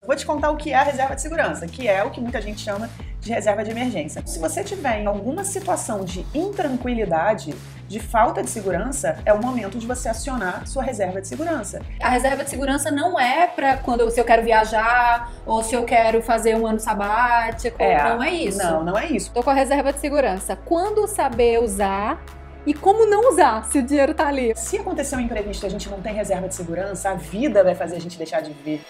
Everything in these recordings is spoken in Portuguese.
Vou te contar o que é a reserva de segurança, que é o que muita gente chama de reserva de emergência. Se você tiver em alguma situação de intranquilidade, de falta de segurança, é o momento de você acionar sua reserva de segurança. A reserva de segurança não é para se eu quero viajar ou se eu quero fazer um ano sabático, não é isso. Não é isso. Tô com a reserva de segurança. Quando saber usar e como não usar se o dinheiro tá ali? Se acontecer um imprevisto e a gente não tem reserva de segurança, a vida vai fazer a gente deixar de viver.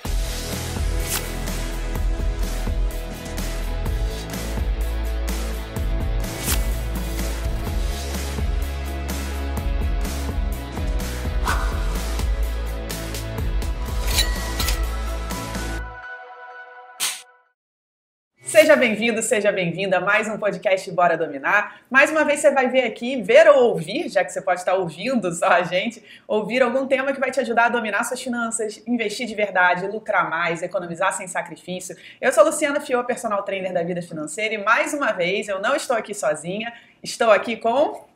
Seja bem-vindo, seja bem-vinda a mais um podcast Bora Dominar. Mais uma vez você vai ver ou ouvir, já que você pode estar ouvindo só a gente, ouvir algum tema que vai te ajudar a dominar suas finanças, investir de verdade, lucrar mais, economizar sem sacrifício. Eu sou Luciana Fiô, personal trainer da vida financeira, e mais uma vez eu não estou aqui sozinha, estou aqui com...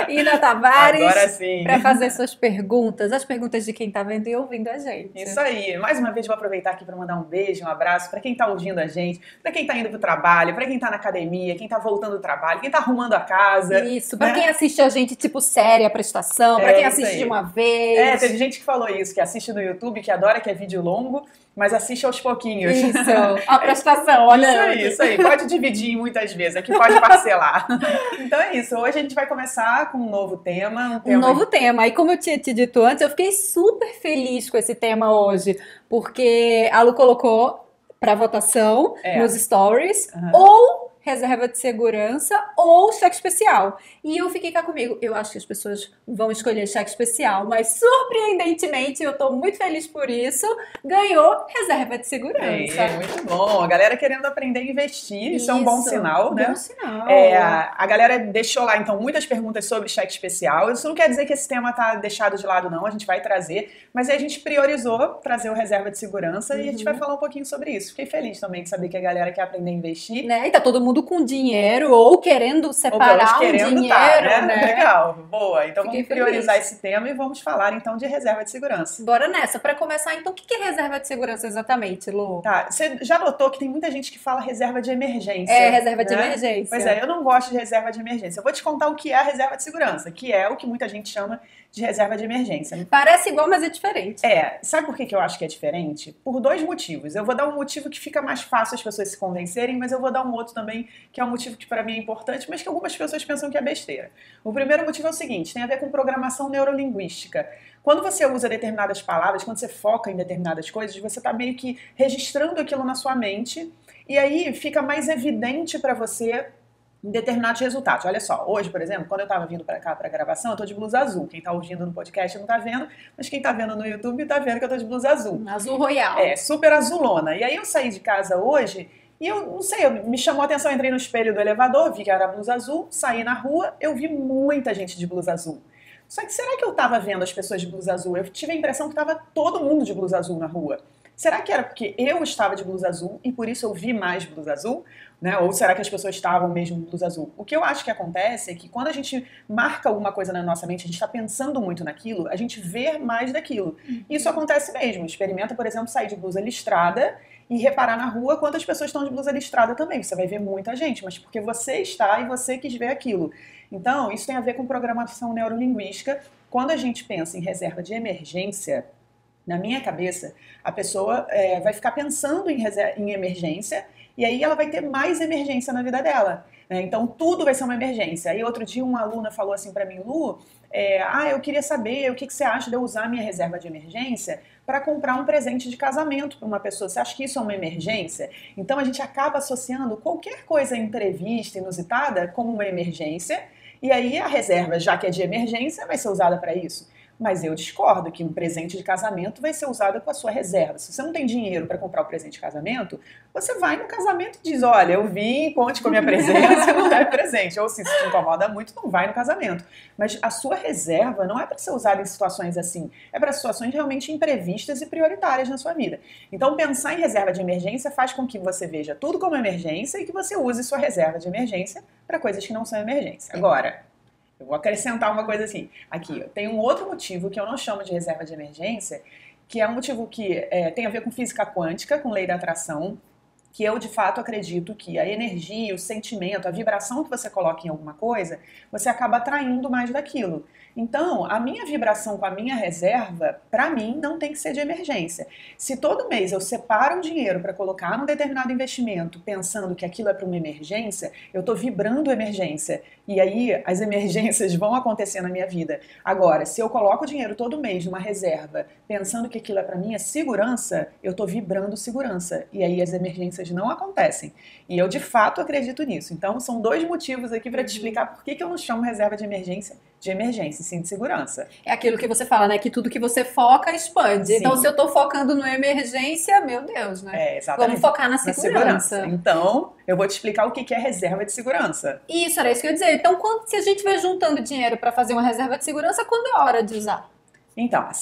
Ina Tavares, agora sim, para fazer suas perguntas, as perguntas de quem tá vendo e ouvindo a gente. Isso aí, mais uma vez vou aproveitar aqui para mandar um beijo, um abraço para quem tá ouvindo a gente, para quem tá indo pro trabalho, para quem tá na academia, quem tá voltando do trabalho, quem tá arrumando a casa. Isso, para quem assiste a gente tipo série, a prestação, para quem assiste de uma vez. Teve gente que falou isso, que assiste no YouTube, que adora que é vídeo longo, mas assiste aos pouquinhos. Isso, a prestação, olha. Isso aí, pode dividir muitas vezes, aqui pode parcelar. Então é isso, hoje a gente vai começar com um novo tema. Um novo tema, e como eu tinha te dito antes, eu fiquei super feliz com esse tema hoje, porque a Lu colocou para votação nos stories, ou reserva de segurança ou cheque especial. E eu fiquei cá comigo. Eu acho que as pessoas vão escolher cheque especial, mas surpreendentemente, eu tô muito feliz por isso, ganhou reserva de segurança. É muito bom. A galera querendo aprender a investir, isso é um bom sinal, né? Bom sinal. A galera deixou lá, então, muitas perguntas sobre cheque especial. Isso não quer dizer que esse tema tá deixado de lado, não. A gente vai trazer. Mas aí a gente priorizou trazer o reserva de segurança e a gente vai falar um pouquinho sobre isso. Fiquei feliz também de saber que a galera quer aprender a investir. Né? E tá todo mundo com dinheiro ou querendo separar dinheiro, né? Legal, boa. Então Fiquei vamos priorizar feliz. esse tema e vamos falar então de reserva de segurança. Bora nessa. Para começar, então, o que é reserva de segurança exatamente, Lu? Tá, você já notou que tem muita gente que fala reserva de emergência? Reserva de emergência. Pois é, eu não gosto de reserva de emergência. Eu vou te contar o que é a reserva de segurança, que é o que muita gente chama de reserva de emergência. Parece igual, mas é diferente. Sabe por que eu acho que é diferente? Por dois motivos. Eu vou dar um motivo que fica mais fácil as pessoas se convencerem, mas eu vou dar um outro também, que é um motivo que para mim é importante, mas que algumas pessoas pensam que é besteira. O primeiro motivo é o seguinte, tem a ver com programação neurolinguística. Quando você usa determinadas palavras, quando você foca em determinadas coisas, você está meio que registrando aquilo na sua mente, e aí fica mais evidente para você em determinados resultados. Olha só, hoje, por exemplo, quando eu estava vindo para cá para a gravação, eu tô de blusa azul. Quem tá ouvindo no podcast não tá vendo, mas quem tá vendo no YouTube tá vendo que eu tô de blusa azul. Azul royal. Super azulona. E aí eu saí de casa hoje e eu não sei, me chamou a atenção, eu entrei no espelho do elevador, vi que era blusa azul, saí na rua, eu vi muita gente de blusa azul. Só que será que eu tava vendo as pessoas de blusa azul? Eu tive a impressão que tava todo mundo de blusa azul na rua. Será que era porque eu estava de blusa azul e por isso eu vi mais blusa azul? Né? Ou será que as pessoas estavam mesmo de blusa azul? O que eu acho que acontece é que quando a gente marca alguma coisa na nossa mente, a gente está pensando muito naquilo, a gente vê mais daquilo. Isso acontece mesmo. Experimenta, por exemplo, sair de blusa listrada e reparar na rua quantas pessoas estão de blusa listrada também. Você vai ver muita gente, mas porque você está e você quis ver aquilo. Então, isso tem a ver com programação neurolinguística. Quando a gente pensa em reserva de emergência, na minha cabeça, a pessoa vai ficar pensando em emergência e aí ela vai ter mais emergência na vida dela. Né? Então, tudo vai ser uma emergência. Aí, outro dia, uma aluna falou assim para mim, Lu, eu queria saber o que você acha de eu usar a minha reserva de emergência para comprar um presente de casamento para uma pessoa. Você acha que isso é uma emergência? Então, a gente acaba associando qualquer coisa imprevista, inusitada, como uma emergência, e aí a reserva, já que é de emergência, vai ser usada para isso. Mas eu discordo que um presente de casamento vai ser usado com a sua reserva. Se você não tem dinheiro para comprar o presente de casamento, você vai no casamento e diz, olha, eu vim, conte com a minha presença, não é presente. Ou se isso te incomoda muito, não vai no casamento. Mas a sua reserva não é para ser usada em situações assim. É para situações realmente imprevistas e prioritárias na sua vida. Então, pensar em reserva de emergência faz com que você veja tudo como emergência e que você use sua reserva de emergência para coisas que não são emergência. Agora, eu vou acrescentar uma coisa assim. Aqui, tem um outro motivo que eu não chamo de reserva de emergência, que é um motivo que tem a ver com física quântica, com lei da atração, que eu de fato acredito que a energia, o sentimento, a vibração que você coloca em alguma coisa, você acaba atraindo mais daquilo. Então, a minha vibração com a minha reserva, para mim, não tem que ser de emergência. Se todo mês eu separo um dinheiro para colocar num determinado investimento, pensando que aquilo é para uma emergência, eu estou vibrando emergência. E aí as emergências vão acontecer na minha vida. Agora, se eu coloco o dinheiro todo mês numa reserva, pensando que aquilo é para minha segurança, eu estou vibrando segurança. E aí as emergências não acontecem. E eu de fato acredito nisso. Então, são 2 motivos aqui para te explicar por que eu não chamo reserva de emergência, sim, de segurança. É aquilo que você fala, né? Que tudo que você foca expande. Sim. Então, se eu tô focando no emergência, meu Deus, né? Exatamente. Vamos focar na segurança. Então, eu vou te explicar o que é reserva de segurança. Isso, era isso que eu ia dizer. Então, se a gente vai juntando dinheiro para fazer uma reserva de segurança, quando é hora de usar? Então, a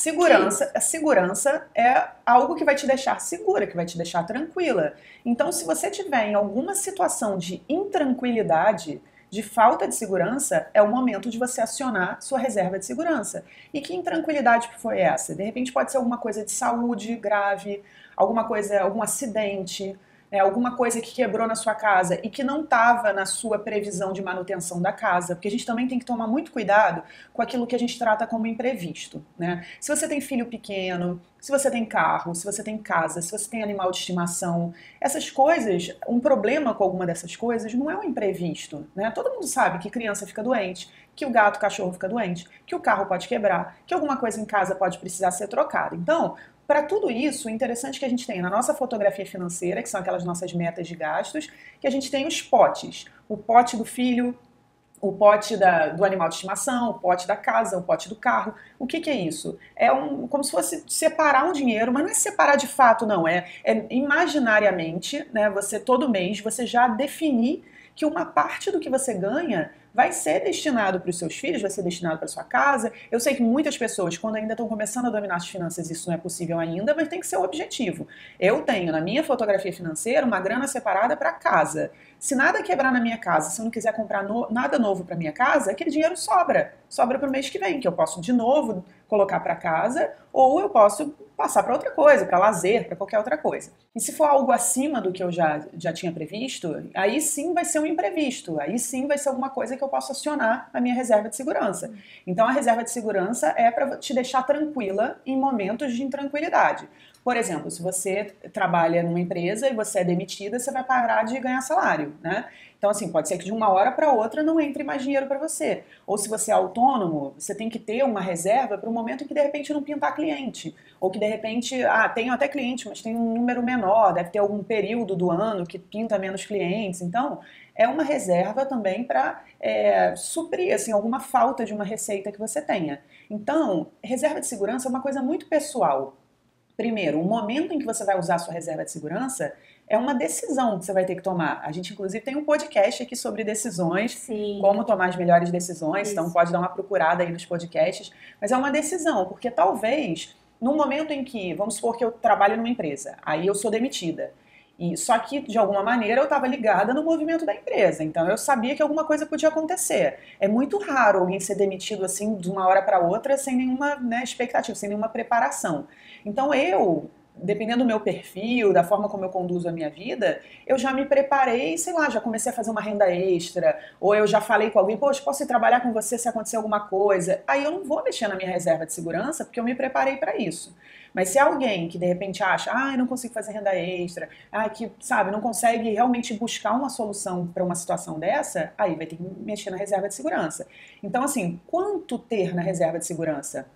segurança é algo que vai te deixar segura, que vai te deixar tranquila. Então, se você tiver em alguma situação de intranquilidade, de falta de segurança, é o momento de você acionar sua reserva de segurança. E que intranquilidade foi essa? De repente pode ser alguma coisa de saúde grave, algum acidente, alguma coisa que quebrou na sua casa e que não estava na sua previsão de manutenção da casa, porque a gente também tem que tomar muito cuidado com aquilo que a gente trata como imprevisto, né? Se você tem filho pequeno, se você tem carro, se você tem casa, se você tem animal de estimação, essas coisas, um problema com alguma dessas coisas não é um imprevisto, né? Todo mundo sabe que criança fica doente, que o gato, o cachorro fica doente, que o carro pode quebrar, que alguma coisa em casa pode precisar ser trocada. Então, para tudo isso, o interessante que a gente tem na nossa fotografia financeira, que são aquelas nossas metas de gastos, que a gente tem os potes. O pote do filho, o pote do animal de estimação, o pote da casa, o pote do carro. O que é isso? É como se fosse separar um dinheiro, mas não é separar de fato, não. É imaginariamente, né, você todo mês, você já definir que uma parte do que você ganha vai ser destinado para os seus filhos, vai ser destinado para sua casa. Eu sei que muitas pessoas, quando ainda estão começando a dominar as finanças, isso não é possível ainda, mas tem que ser o objetivo. Eu tenho na minha fotografia financeira uma grana separada para casa. Se nada quebrar na minha casa, se eu não quiser comprar nada novo para minha casa, aquele dinheiro sobra para o mês que vem, que eu posso de novo colocar para casa, ou eu posso passar para outra coisa, para lazer, para qualquer outra coisa. E se for algo acima do que eu já tinha previsto, aí sim vai ser um imprevisto, aí sim vai ser alguma coisa que eu posso acionar a minha reserva de segurança. Então a reserva de segurança é para te deixar tranquila em momentos de intranquilidade. Por exemplo, se você trabalha numa empresa e você é demitida, você vai parar de ganhar salário, né? Então, assim, pode ser que de uma hora para outra não entre mais dinheiro para você. Ou se você é autônomo, você tem que ter uma reserva para o momento em que de repente não pintar cliente. Ou que de repente, tenho até cliente, mas tem um número menor, deve ter algum período do ano que pinta menos clientes. Então, é uma reserva também para suprir assim, alguma falta de uma receita que você tenha. Então, reserva de segurança é uma coisa muito pessoal. Primeiro, o momento em que você vai usar a sua reserva de segurança é uma decisão que você vai ter que tomar. A gente, inclusive, tem um podcast aqui sobre decisões, Sim. Como tomar as melhores decisões, Então pode dar uma procurada aí nos podcasts, mas é uma decisão, porque talvez, no momento em que, vamos supor que eu trabalho numa empresa, aí eu sou demitida, só que, de alguma maneira, eu estava ligada no movimento da empresa, então eu sabia que alguma coisa podia acontecer. É muito raro alguém ser demitido assim de uma hora para outra sem nenhuma expectativa, sem nenhuma preparação. Então dependendo do meu perfil, da forma como eu conduzo a minha vida, eu já me preparei, sei lá, já comecei a fazer uma renda extra, ou eu já falei com alguém, poxa, posso ir trabalhar com você se acontecer alguma coisa? Aí eu não vou mexer na minha reserva de segurança, porque eu me preparei para isso. Mas se alguém que de repente acha, eu não consigo fazer renda extra, que, sabe, não consegue realmente buscar uma solução para uma situação dessa, aí vai ter que mexer na reserva de segurança. Então, assim, quanto ter na reserva de segurança?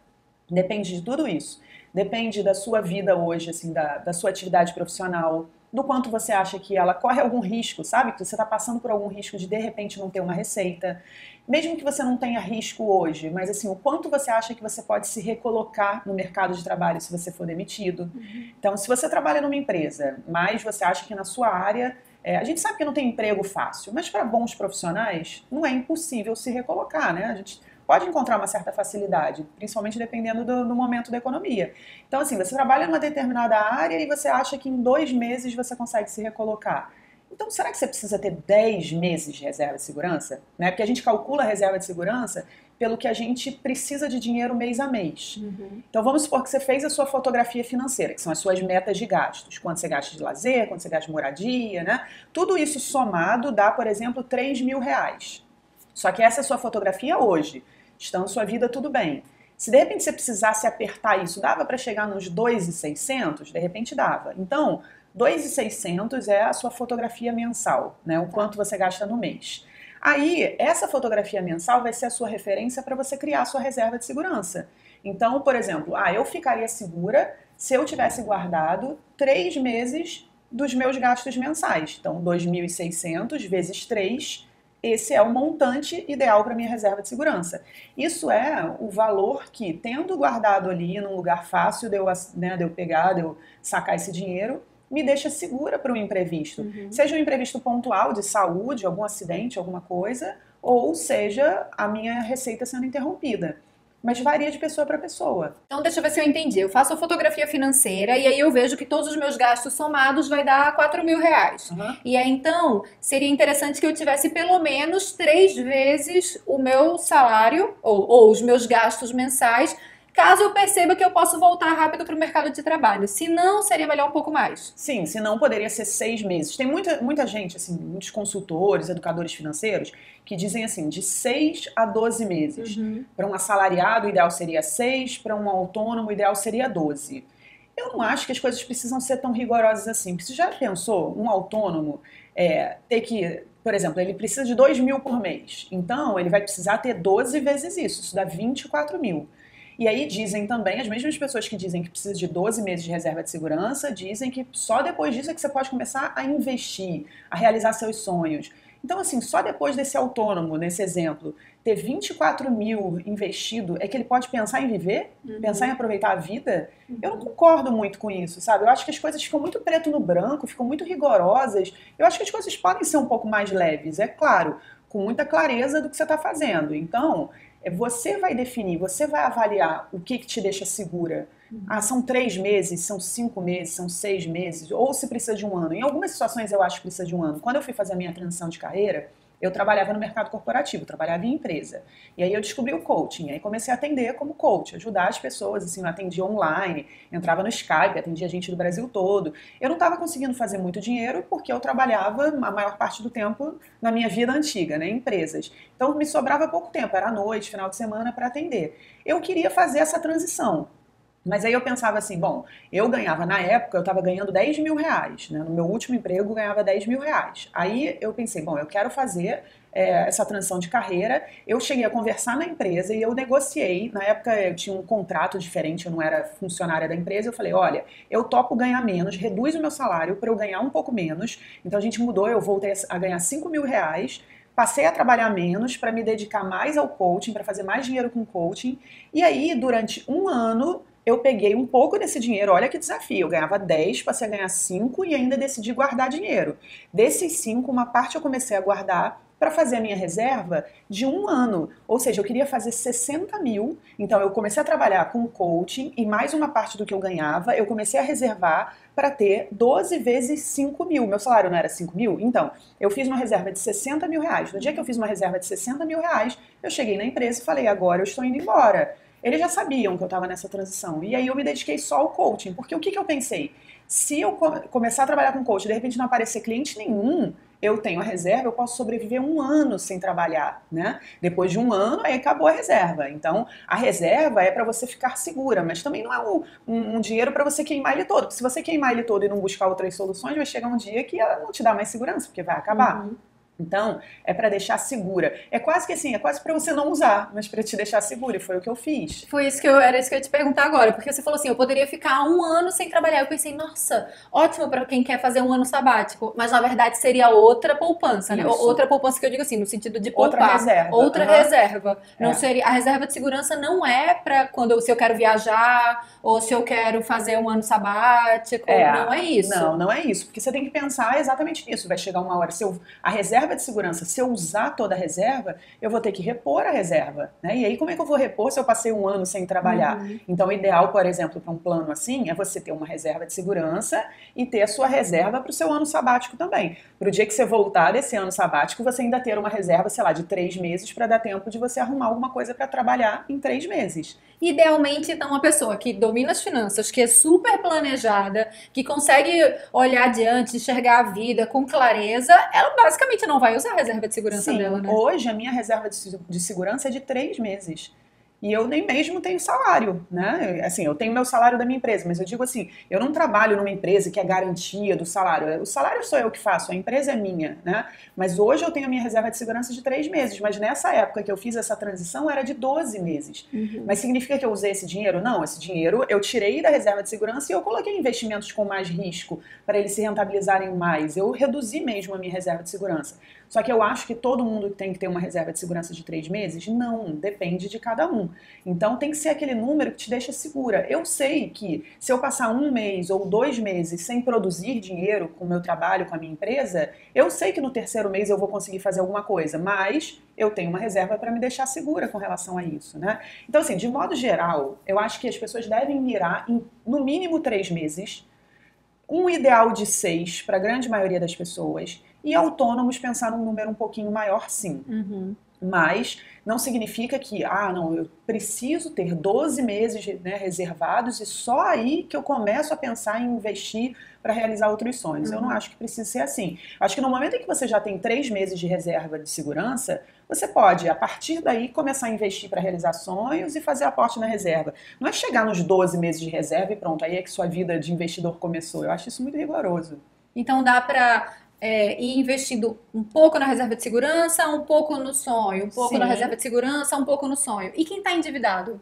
Depende de tudo isso. Depende da sua vida hoje, assim, da sua atividade profissional, do quanto você acha que ela corre algum risco, sabe? Que você está passando por algum risco de repente não ter uma receita. Mesmo que você não tenha risco hoje, mas assim, o quanto você acha que você pode se recolocar no mercado de trabalho se você for demitido. Então, se você trabalha numa empresa, mas você acha que na sua área... a gente sabe que não tem emprego fácil, mas para bons profissionais não é impossível se recolocar, né? A gente pode encontrar uma certa facilidade, principalmente dependendo do momento da economia. Então, assim, você trabalha numa determinada área e você acha que em 2 meses você consegue se recolocar. Então, será que você precisa ter 10 meses de reserva de segurança? Né? Porque a gente calcula a reserva de segurança pelo que a gente precisa de dinheiro mês a mês. Então vamos supor que você fez a sua fotografia financeira, que são as suas metas de gastos. Quanto você gasta de lazer, quanto você gasta de moradia, né? Tudo isso somado dá, por exemplo, R$3.000. Só que essa é a sua fotografia hoje. Estando sua vida tudo bem. Se de repente você precisasse apertar isso, dava para chegar nos 2.600? De repente dava. Então, 2.600 é a sua fotografia mensal, né? O quanto você gasta no mês. Aí, essa fotografia mensal vai ser a sua referência para você criar a sua reserva de segurança. Então, por exemplo, eu ficaria segura se eu tivesse guardado 3 meses dos meus gastos mensais. Então, 2.600 vezes 3, esse é o montante ideal para minha reserva de segurança. Isso é o valor que, tendo guardado ali num lugar fácil de eu pegar, de eu sacar esse dinheiro, me deixa segura para um imprevisto. Seja um imprevisto pontual de saúde, algum acidente, alguma coisa, ou seja a minha receita sendo interrompida. Mas varia de pessoa para pessoa. Então deixa eu ver se eu entendi. Eu faço a fotografia financeira e aí eu vejo que todos os meus gastos somados vai dar R$4.000. E aí então seria interessante que eu tivesse pelo menos 3 vezes o meu salário ou os meus gastos mensais, caso eu perceba que eu posso voltar rápido para o mercado de trabalho. Se não, seria melhor um pouco mais. Sim, se não, poderia ser 6 meses. Tem muita gente, assim, muitos consultores, educadores financeiros, que dizem assim, de 6 a 12 meses. Para um assalariado, o ideal seria 6, para um autônomo, o ideal seria 12. Eu não acho que as coisas precisam ser tão rigorosas assim. Porque você já pensou, um autônomo ter que... Por exemplo, ele precisa de 2.000 por mês. Então, ele vai precisar ter 12 vezes isso. Isso dá 24.000. E aí dizem também, as mesmas pessoas que dizem que precisa de 12 meses de reserva de segurança, dizem que só depois disso é que você pode começar a investir, a realizar seus sonhos. Então, assim, só depois desse autônomo, nesse exemplo, ter 24.000 investido, é que ele pode pensar em viver? Pensar em aproveitar a vida? Eu não concordo muito com isso, sabe? Eu acho que as coisas ficam muito preto no branco, ficam muito rigorosas. Eu acho que as coisas podem ser um pouco mais leves, é claro, com muita clareza do que você está fazendo. Então... você vai definir, você vai avaliar o que te deixa segura. São 3 meses, são 5 meses, são 6 meses, ou se precisa de um ano. Em algumas situações eu acho que precisa de um ano. Quando eu fui fazer a minha transição de carreira, eu trabalhava no mercado corporativo, trabalhava em empresa. E aí eu descobri o coaching, aí comecei a atender como coach, ajudar as pessoas, assim, eu atendia online, entrava no Skype, atendia gente do Brasil todo. Eu não estava conseguindo fazer muito dinheiro porque eu trabalhava a maior parte do tempo na minha vida antiga, né, em empresas. Então me sobrava pouco tempo, era à noite, final de semana para atender. Eu queria fazer essa transição. Mas aí eu pensava assim, bom, eu ganhava, na época, eu estava ganhando R$10.000, né? No meu último emprego eu ganhava R$10.000. Aí eu pensei, bom, eu quero fazer essa transição de carreira. Eu cheguei a conversar na empresa e eu negociei, na época eu tinha um contrato diferente, eu não era funcionária da empresa, eu falei, olha, eu topo ganhar menos, reduz o meu salário para eu ganhar um pouco menos. Então a gente mudou, eu voltei a ganhar R$5.000, passei a trabalhar menos para me dedicar mais ao coaching, para fazer mais dinheiro com coaching. E aí, durante um ano, eu peguei um pouco desse dinheiro, olha que desafio, eu ganhava 10, passei a ganhar 5 e ainda decidi guardar dinheiro. Desses 5, uma parte eu comecei a guardar para fazer a minha reserva de um ano. Ou seja, eu queria fazer 60.000, então eu comecei a trabalhar com coaching e mais uma parte do que eu ganhava, eu comecei a reservar para ter 12 vezes 5.000. Meu salário não era 5.000? Então, eu fiz uma reserva de R$60.000. No dia que eu fiz uma reserva de R$60.000, eu cheguei na empresa e falei, agora eu estou indo embora. Eles já sabiam que eu estava nessa transição. E aí eu me dediquei só ao coaching. Porque o que eu pensei? Se eu começar a trabalhar com coaching e de repente não aparecer cliente nenhum, eu tenho a reserva, eu posso sobreviver um ano sem trabalhar, né? Depois de um ano, aí acabou a reserva. Então, a reserva é para você ficar segura, mas também não é um dinheiro para você queimar ele todo. Porque se você queimar ele todo e não buscar outras soluções, vai chegar um dia que ela não te dá mais segurança, porque vai acabar. Então, é para deixar segura. É quase que assim, é quase para você não usar, mas para te deixar segura, e foi o que eu fiz. Era isso que eu ia te perguntar agora, porque você falou assim, eu poderia ficar um ano sem trabalhar. Eu pensei, nossa, ótimo para quem quer fazer um ano sabático, mas na verdade seria outra poupança, né? Outra poupança que eu digo assim, no sentido de poupar. Outra reserva. Outra reserva. Não seria, a reserva de segurança não é para se eu quero viajar ou se eu quero fazer um ano sabático. Não é isso. Não é isso, porque você tem que pensar exatamente nisso. Vai chegar uma hora, a reserva de segurança, se eu usar toda a reserva, eu vou ter que repor a reserva, né? E aí como é que eu vou repor se eu passei um ano sem trabalhar? Então o ideal, por exemplo, para um plano assim, é você ter uma reserva de segurança e ter a sua reserva para o seu ano sabático também. Para o dia que você voltar desse ano sabático, você ainda ter uma reserva, sei lá, de 3 meses para dar tempo de você arrumar alguma coisa para trabalhar em 3 meses. Idealmente, então, uma pessoa que domina as finanças, que é super planejada, que consegue olhar adiante, enxergar a vida com clareza, ela basicamente não vai usar a reserva de segurança dela, né? Hoje a minha reserva de segurança é de 3 meses. E eu nem mesmo tenho salário, né? Assim, eu tenho meu salário da minha empresa, mas eu digo assim, eu não trabalho numa empresa que é garantia do salário. O salário sou eu que faço, a empresa é minha, né? Mas hoje eu tenho a minha reserva de segurança de 3 meses, mas nessa época que eu fiz essa transição era de 12 meses. Mas significa que eu usei esse dinheiro? Não, esse dinheiro eu tirei da reserva de segurança e eu coloquei em investimentos com mais risco, para eles se rentabilizarem mais. Eu reduzi mesmo a minha reserva de segurança. Só que eu acho que todo mundo tem que ter uma reserva de segurança de 3 meses? Não, depende de cada um. Então tem que ser aquele número que te deixa segura. Eu sei que se eu passar 1 mês ou 2 meses sem produzir dinheiro com o meu trabalho, com a minha empresa, eu sei que no 3º mês eu vou conseguir fazer alguma coisa, mas eu tenho uma reserva para me deixar segura com relação a isso, né? Então assim, de modo geral, eu acho que as pessoas devem mirar em no mínimo 3 meses, um ideal de 6 para a grande maioria das pessoas, e autônomos pensar num número um pouquinho maior, sim. Mas não significa que, não, eu preciso ter 12 meses, né, reservados e só aí que eu começo a pensar em investir para realizar outros sonhos. Eu não acho que precisa ser assim. Acho que no momento em que você já tem 3 meses de reserva de segurança, você pode, a partir daí, começar a investir para realizar sonhos e fazer aporte na reserva. Não é chegar nos 12 meses de reserva e pronto, aí é que sua vida de investidor começou. Eu acho isso muito rigoroso. Então dá para ir investindo um pouco na reserva de segurança, um pouco no sonho, um pouco na reserva de segurança, um pouco no sonho. E quem está endividado?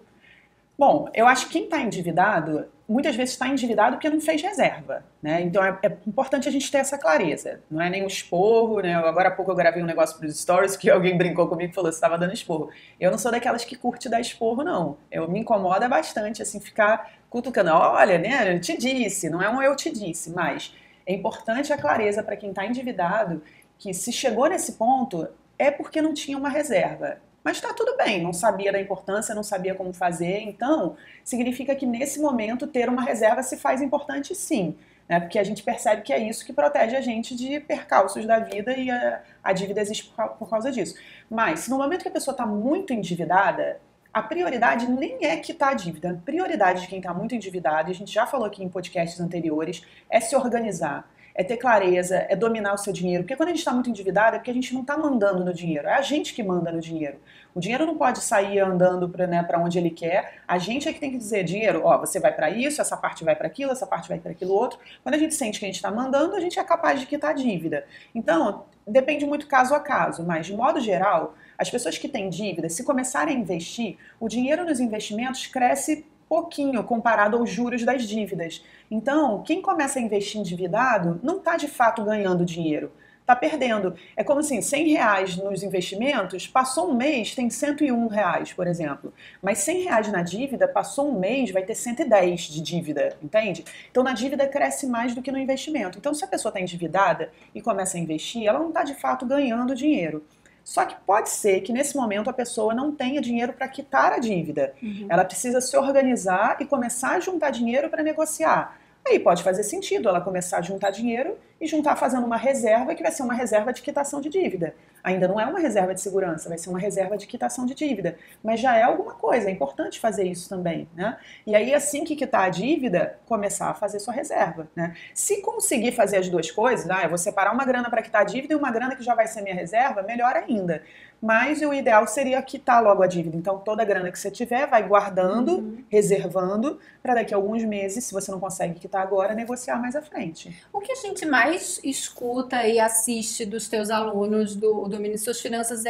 Bom, eu acho que quem está endividado, muitas vezes está endividado porque não fez reserva, né? Então é importante a gente ter essa clareza. Não é nem um esporro, né? Agora há pouco eu gravei um negócio para os stories que alguém brincou comigo e falou que estava dando esporro. Eu não sou daquelas que curte dar esporro, não. Me incomoda bastante, assim, ficar cutucando. Olha, né? Eu te disse, não é um eu te disse, mas é importante a clareza para quem está endividado que se chegou nesse ponto é porque não tinha uma reserva. Mas está tudo bem, não sabia da importância, não sabia como fazer, então significa que nesse momento ter uma reserva se faz importante sim, né? Porque a gente percebe que é isso que protege a gente de percalços da vida e a dívida existe por causa disso. Mas se no momento que a pessoa está muito endividada, a prioridade nem é quitar a dívida. A prioridade de quem está muito endividado, e a gente já falou aqui em podcasts anteriores, é se organizar, é ter clareza, é dominar o seu dinheiro. Porque quando a gente está muito endividado é porque a gente não está mandando no dinheiro, é a gente que manda no dinheiro. O dinheiro não pode sair andando para onde ele quer, a gente é que tem que dizer, dinheiro, você vai para isso, essa parte vai para aquilo, essa parte vai para aquilo outro. Quando a gente sente que a gente está mandando, a gente é capaz de quitar a dívida. Então, depende muito caso a caso, mas de modo geral, as pessoas que têm dívida, se começarem a investir, o dinheiro nos investimentos cresce pouquinho comparado aos juros das dívidas. Então, quem começa a investir endividado não está de fato ganhando dinheiro, está perdendo. É como assim, R$100 nos investimentos, passou um mês, tem R$101, por exemplo. Mas R$100 na dívida, passou um mês, vai ter 110 de dívida, entende? Então, na dívida cresce mais do que no investimento. Então, se a pessoa está endividada e começa a investir, ela não está de fato ganhando dinheiro. Só que pode ser que nesse momento a pessoa não tenha dinheiro para quitar a dívida. Ela precisa se organizar e começar a juntar dinheiro para negociar. Aí pode fazer sentido ela começar a juntar dinheiro e juntar fazendo uma reserva que vai ser uma reserva de quitação de dívida. Ainda não é uma reserva de segurança, vai ser uma reserva de quitação de dívida. Mas já é alguma coisa, é importante fazer isso também, né? E aí assim que quitar a dívida, começar a fazer sua reserva, né? Se conseguir fazer as duas coisas, eu vou separar uma grana para quitar a dívida e uma grana que já vai ser minha reserva, melhor ainda. Mas o ideal seria quitar logo a dívida. Então toda a grana que você tiver, vai guardando, reservando, para daqui a alguns meses, se você não consegue quitar agora, negociar mais à frente. O que a gente mais escuta e assiste dos teus alunos do Domine Suas Finanças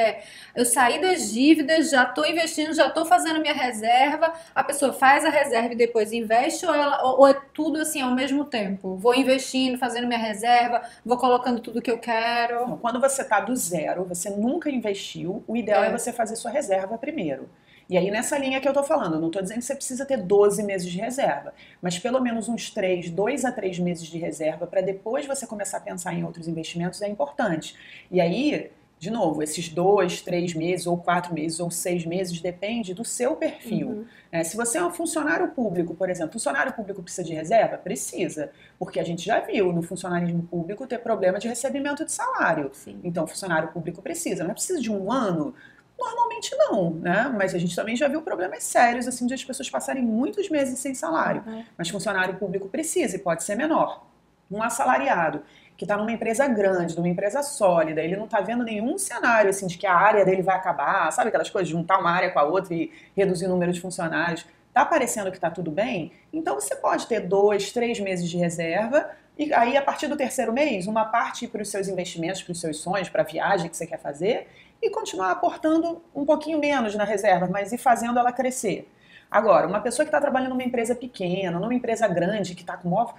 eu saí das dívidas, já estou investindo, já estou fazendo minha reserva, a pessoa faz a reserva e depois investe ou é tudo assim ao mesmo tempo? Vou investindo, fazendo minha reserva, vou colocando tudo que eu quero? Não, quando você está do zero, você nunca investiu, o ideal é você fazer sua reserva primeiro. E aí nessa linha que eu tô falando, não tô dizendo que você precisa ter 12 meses de reserva, mas pelo menos uns 2 a 3 meses de reserva para depois você começar a pensar em outros investimentos é importante. E aí, de novo, esses 2, 3 meses, ou 4 meses, ou 6 meses, depende do seu perfil. Se você é um funcionário público, por exemplo, funcionário público precisa de reserva? Precisa, porque a gente já viu no funcionarismo público ter problema de recebimento de salário. Sim. Então, funcionário público precisa. Não é preciso de um ano? Normalmente não, né? Mas a gente também já viu problemas sérios, assim, de as pessoas passarem muitos meses sem salário. Mas funcionário público precisa e pode ser menor. Um assalariado que está numa empresa grande, numa empresa sólida, ele não está vendo nenhum cenário assim de que a área dele vai acabar, sabe aquelas coisas, juntar uma área com a outra e reduzir o número de funcionários. Está parecendo que está tudo bem? Então você pode ter 2, 3 meses de reserva e aí a partir do terceiro mês, uma parte para os seus investimentos, para os seus sonhos, para a viagem que você quer fazer e continuar aportando um pouquinho menos na reserva, mas ir fazendo ela crescer. Agora, uma pessoa que está trabalhando numa empresa pequena, numa empresa grande, que está com o maior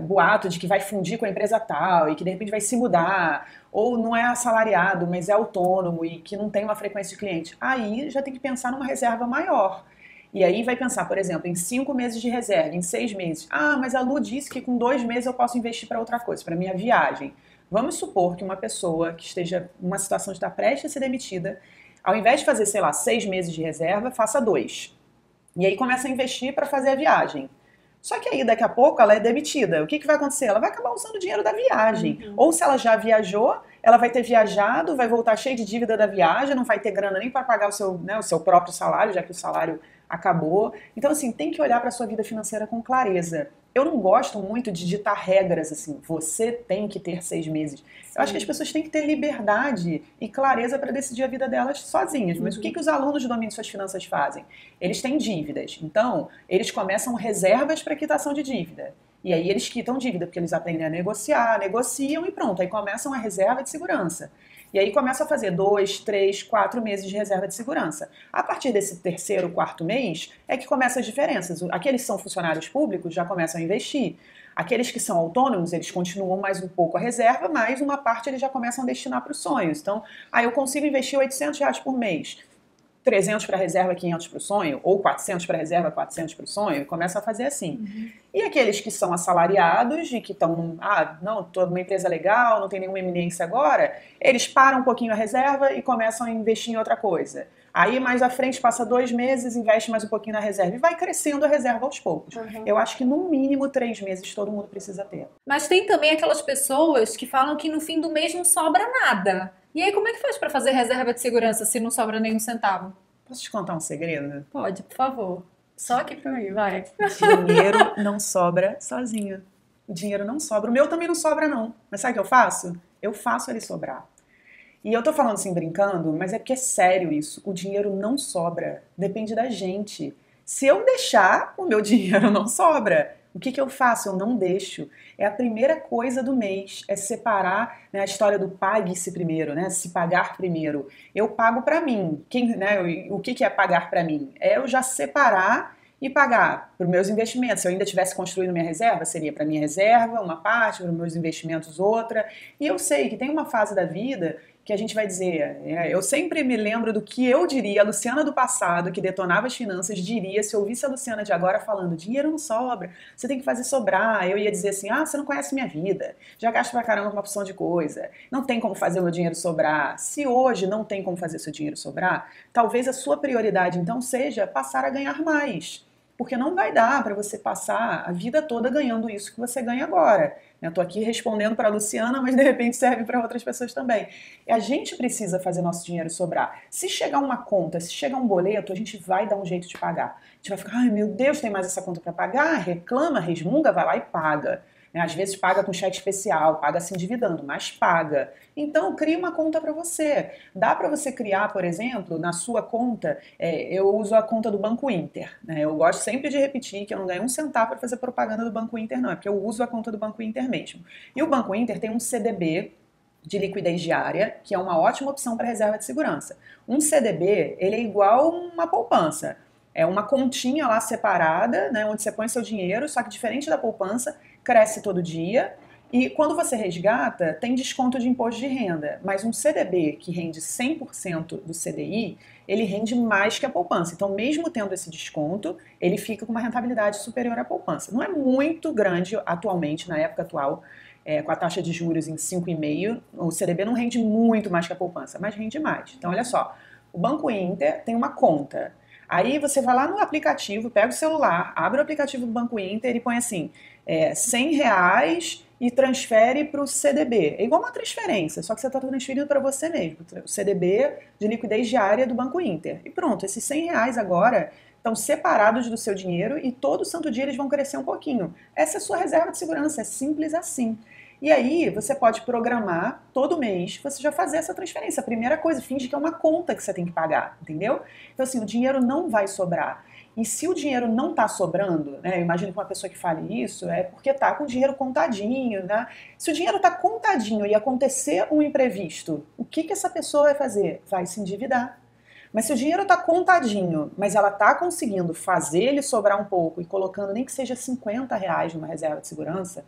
boato de que vai fundir com a empresa tal e que de repente vai se mudar, ou não é assalariado, mas é autônomo e que não tem uma frequência de cliente, aí já tem que pensar numa reserva maior. E aí vai pensar, por exemplo, em 5 meses de reserva, em 6 meses. Ah, mas a Lu disse que com 2 meses eu posso investir para outra coisa, para minha viagem. Vamos supor que uma pessoa que esteja numa situação de estar prestes a ser demitida, ao invés de fazer, sei lá, 6 meses de reserva, faça 2. E aí começa a investir para fazer a viagem. Só que aí, daqui a pouco, ela é demitida. O que vai acontecer? Ela vai acabar usando o dinheiro da viagem. Ou se ela já viajou, ela vai ter viajado, vai voltar cheia de dívida da viagem, não vai ter grana nem para pagar o seu próprio salário, já que o salário acabou. Então, assim, tem que olhar para a sua vida financeira com clareza. Eu não gosto muito de ditar regras, assim, você tem que ter 6 meses. Eu acho que as pessoas têm que ter liberdade e clareza para decidir a vida delas sozinhas. Mas o que os alunos de domínio de suas finanças fazem? Eles têm dívidas. Então, eles começam reservas para quitação de dívida. E aí eles quitam dívida, porque eles aprendem a negociar, negociam e pronto. Aí começam a reserva de segurança. E aí começa a fazer 2, 3, 4 meses de reserva de segurança. A partir desse terceiro, quarto mês, é que começam as diferenças. Aqueles que são funcionários públicos já começam a investir. Aqueles que são autônomos, eles continuam mais um pouco a reserva, mas uma parte eles já começam a destinar para os sonhos. Então, eu consigo investir R$800 por mês. 300 para reserva, 500 para o sonho, ou 400 para reserva, 400 para o sonho, e começa a fazer assim. E aqueles que são assalariados e que estão, não, estou numa empresa legal, não tem nenhuma eminência agora, eles param um pouquinho a reserva e começam a investir em outra coisa. Aí mais à frente passa 2 meses, investe mais um pouquinho na reserva e vai crescendo a reserva aos poucos. Eu acho que no mínimo 3 meses todo mundo precisa ter. Mas tem também aquelas pessoas que falam que no fim do mês não sobra nada. E aí como é que faz para fazer reserva de segurança se não sobra nenhum centavo? Posso te contar um segredo? Pode, por favor. Só aqui pra mim, vai. Dinheiro não sobra sozinho. O dinheiro não sobra. O meu também não sobra, não. Mas sabe o que eu faço? Eu faço ele sobrar. E eu tô falando assim brincando, mas é porque é sério isso. O dinheiro não sobra. Depende da gente. Se eu deixar, o meu dinheiro não sobra. O que eu faço? Eu não deixo. É a primeira coisa do mês, é separar, né, a história do pague-se primeiro, né, se pagar primeiro. Eu pago para mim. O que é pagar para mim? É eu já separar e pagar para os meus investimentos. Se eu ainda tivesse construído minha reserva, seria para minha reserva uma parte, para os meus investimentos outra. E eu sei que tem uma fase da vida que a gente vai dizer, eu sempre me lembro do que eu diria, a Luciana do passado, que detonava as finanças, diria, se eu ouvisse a Luciana de agora falando, dinheiro não sobra, você tem que fazer sobrar, eu ia dizer assim, você não conhece minha vida, já gasto pra caramba com uma opção de coisa, não tem como fazer o meu dinheiro sobrar. Se hoje não tem como fazer seu dinheiro sobrar, talvez a sua prioridade então seja passar a ganhar mais. Porque não vai dar para você passar a vida toda ganhando isso que você ganha agora. Eu estou aqui respondendo para a Luciana, mas de repente serve para outras pessoas também. E a gente precisa fazer nosso dinheiro sobrar. Se chegar uma conta, se chegar um boleto, a gente vai dar um jeito de pagar. A gente vai ficar, ai meu Deus, tem mais essa conta para pagar? Reclama, resmunga, vai lá e paga. Às vezes paga com cheque especial, paga se endividando, mas paga. Então, cria uma conta para você. Dá para você criar, por exemplo, na sua conta, eu uso a conta do Banco Inter. Eu gosto sempre de repetir que eu não ganho um centavo para fazer propaganda do Banco Inter, não. É porque eu uso a conta do Banco Inter mesmo. E o Banco Inter tem um CDB de liquidez diária, que é uma ótima opção para reserva de segurança. Um CDB, ele é igual uma poupança. É uma continha lá separada, né, onde você põe seu dinheiro, só que diferente da poupança, cresce todo dia E quando você resgata, tem desconto de imposto de renda, mas um CDB que rende 100% do CDI, ele rende mais que a poupança. Então, mesmo tendo esse desconto, ele fica com uma rentabilidade superior à poupança. Não é muito grande atualmente, na época atual, com a taxa de juros em 5,5%, o CDB não rende muito mais que a poupança, mas rende mais. Então, olha só, o Banco Inter tem uma conta. Aí você vai lá no aplicativo, pega o celular, abre o aplicativo do Banco Inter e põe assim, R$100 e transfere para o CDB. É igual uma transferência, só que você está transferindo para você mesmo. O CDB de liquidez diária do Banco Inter. E pronto, esses R$100 agora estão separados do seu dinheiro e todo santo dia eles vão crescer um pouquinho. Essa é a sua reserva de segurança, é simples assim. E aí você pode programar todo mês, você já fazer essa transferência. A primeira coisa, finge que é uma conta que você tem que pagar, entendeu? Então assim, o dinheiro não vai sobrar. E se o dinheiro não está sobrando, né, eu imagino que uma pessoa que fale isso é porque está com o dinheiro contadinho, né? Se o dinheiro está contadinho e acontecer um imprevisto, o que essa pessoa vai fazer? Vai se endividar. Mas se o dinheiro está contadinho, mas ela está conseguindo fazer ele sobrar um pouco e colocando nem que seja R$50 numa reserva de segurança,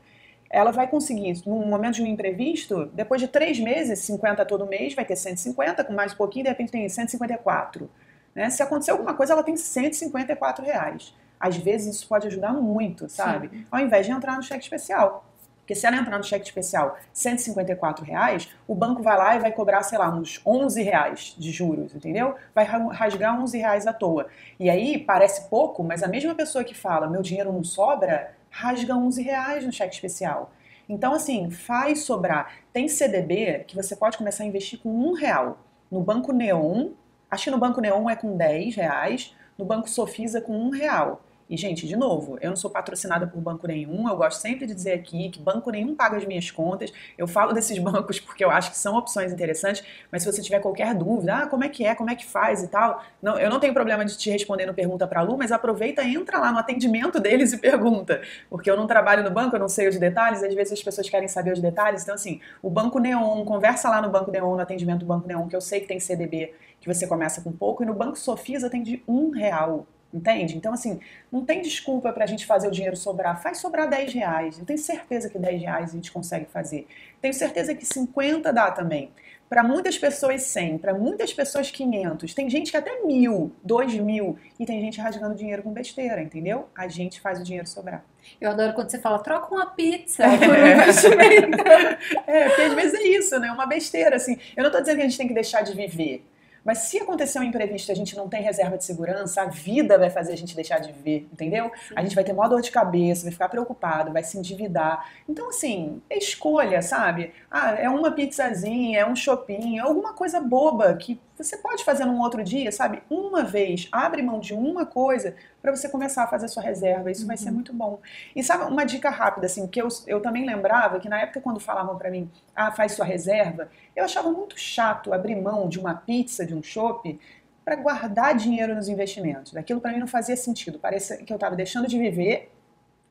ela vai conseguir, num momento de um imprevisto, depois de 3 meses, 50 todo mês, vai ter 150, com mais um pouquinho, de repente tem 154. Né? Se acontecer alguma coisa, ela tem R$154. Às vezes isso pode ajudar muito, sabe? Sim. Ao invés de entrar no cheque especial. Porque se ela entrar no cheque especial R$154, o banco vai lá e vai cobrar, sei lá, uns R$11 de juros, entendeu? Vai rasgar R$11 à toa. E aí, parece pouco, mas a mesma pessoa que fala, meu dinheiro não sobra, rasga R$11 no cheque especial. Então, assim, faz sobrar. Tem CDB que você pode começar a investir com R$1. No Banco Neon, acho que no Banco Neon é com R$10, no Banco Sofisa com R$1. E, gente, de novo, eu não sou patrocinada por banco nenhum, eu gosto sempre de dizer aqui que banco nenhum paga as minhas contas. Eu falo desses bancos porque eu acho que são opções interessantes, mas se você tiver qualquer dúvida, como é que faz e tal, não, eu não tenho problema de te responder no Pergunta pra Lu, mas aproveita, entra lá no atendimento deles e pergunta, porque eu não trabalho no banco, eu não sei os detalhes, às vezes as pessoas querem saber os detalhes, então assim, o Banco Neon, conversa lá no Banco Neon, no atendimento do Banco Neon, que eu sei que tem CDB, que você começa com pouco, e no Banco Sofisa tem de R$1. Entende? Então, assim, não tem desculpa pra gente fazer o dinheiro sobrar. Faz sobrar R$10. Eu tenho certeza que R$10 a gente consegue fazer. Tenho certeza que 50 dá também. Para muitas pessoas 100, para muitas pessoas 500. Tem gente que até 1.000, 2.000 e tem gente rasgando dinheiro com besteira, entendeu? A gente faz o dinheiro sobrar. Eu adoro quando você fala, troca uma pizza por um investimento. Porque às vezes é isso, né? Uma besteira, assim. Eu não tô dizendo que a gente tem que deixar de viver. Mas se acontecer um imprevisto e a gente não tem reserva de segurança, a vida vai fazer a gente deixar de viver, entendeu? Sim. A gente vai ter maior dor de cabeça, vai ficar preocupado, vai se endividar. Então, assim, é escolha, sabe? É uma pizzazinha, é um shopping, é alguma coisa boba que você pode fazer num outro dia, sabe? Uma vez, abre mão de uma coisa para você começar a fazer a sua reserva. Isso vai ser muito bom. E sabe, uma dica rápida, assim, que eu também lembrava que na época quando falavam para mim, faz sua reserva, eu achava muito chato abrir mão de uma pizza, de um chopp, para guardar dinheiro nos investimentos. Aquilo para mim não fazia sentido. Parecia que eu estava deixando de viver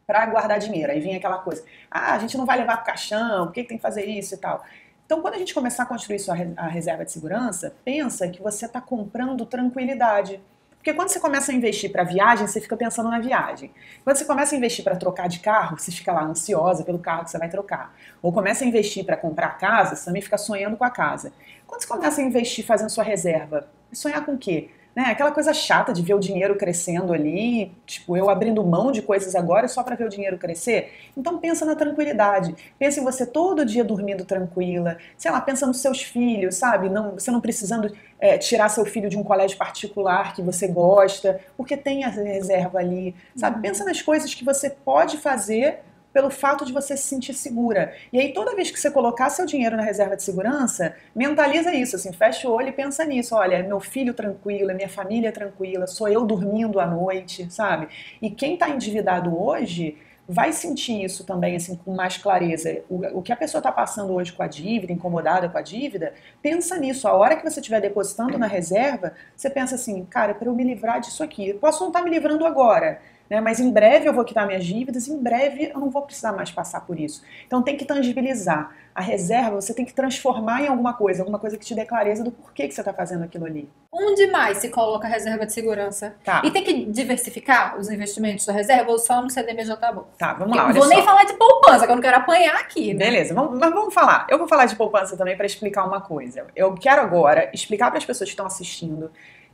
para guardar dinheiro. Aí vinha aquela coisa, a gente não vai levar pro caixão, por que tem que fazer isso e tal? Então, quando a gente começar a construir a reserva de segurança, pensa que você está comprando tranquilidade. Porque quando você começa a investir para viagem, você fica pensando na viagem. Quando você começa a investir para trocar de carro, você fica lá ansiosa pelo carro que você vai trocar. Ou começa a investir para comprar casa, você também fica sonhando com a casa. Quando você começa a investir fazendo sua reserva, sonhar com o quê? Né? Aquela coisa chata de ver o dinheiro crescendo ali, tipo, eu abrindo mão de coisas agora só para ver o dinheiro crescer. Então pensa na tranquilidade, pensa em você todo dia dormindo tranquila, sei lá, pensa nos seus filhos, sabe? Você não precisando tirar seu filho de um colégio particular que você gosta, porque tem a reserva ali, sabe? Pensa nas coisas que você pode fazer pelo fato de você se sentir segura. E aí toda vez que você colocar seu dinheiro na reserva de segurança, mentaliza isso, assim, fecha o olho e pensa nisso, olha, meu filho tranquilo, minha família tranquila, sou eu dormindo à noite, sabe? E quem está endividado hoje vai sentir isso também, assim, com mais clareza. O que a pessoa está passando hoje com a dívida, incomodada com a dívida, pensa nisso. A hora que você estiver depositando na reserva, você pensa assim, cara, para eu me livrar disso aqui, eu posso não estar me livrando agora, né? Mas em breve eu vou quitar minhas dívidas, em breve eu não vou precisar mais passar por isso. Então tem que tangibilizar. A reserva você tem que transformar em alguma coisa que te dê clareza do porquê que você está fazendo aquilo ali. Onde mais se coloca a reserva de segurança? Tá. E tem que diversificar os investimentos da reserva ou só no CDB já tá bom? Tá, vamos lá, eu não vou nem falar de poupança, que eu não quero apanhar aqui, né? Beleza, mas vamos falar. Eu vou falar de poupança também para explicar uma coisa. Eu quero agora explicar para as pessoas que estão assistindo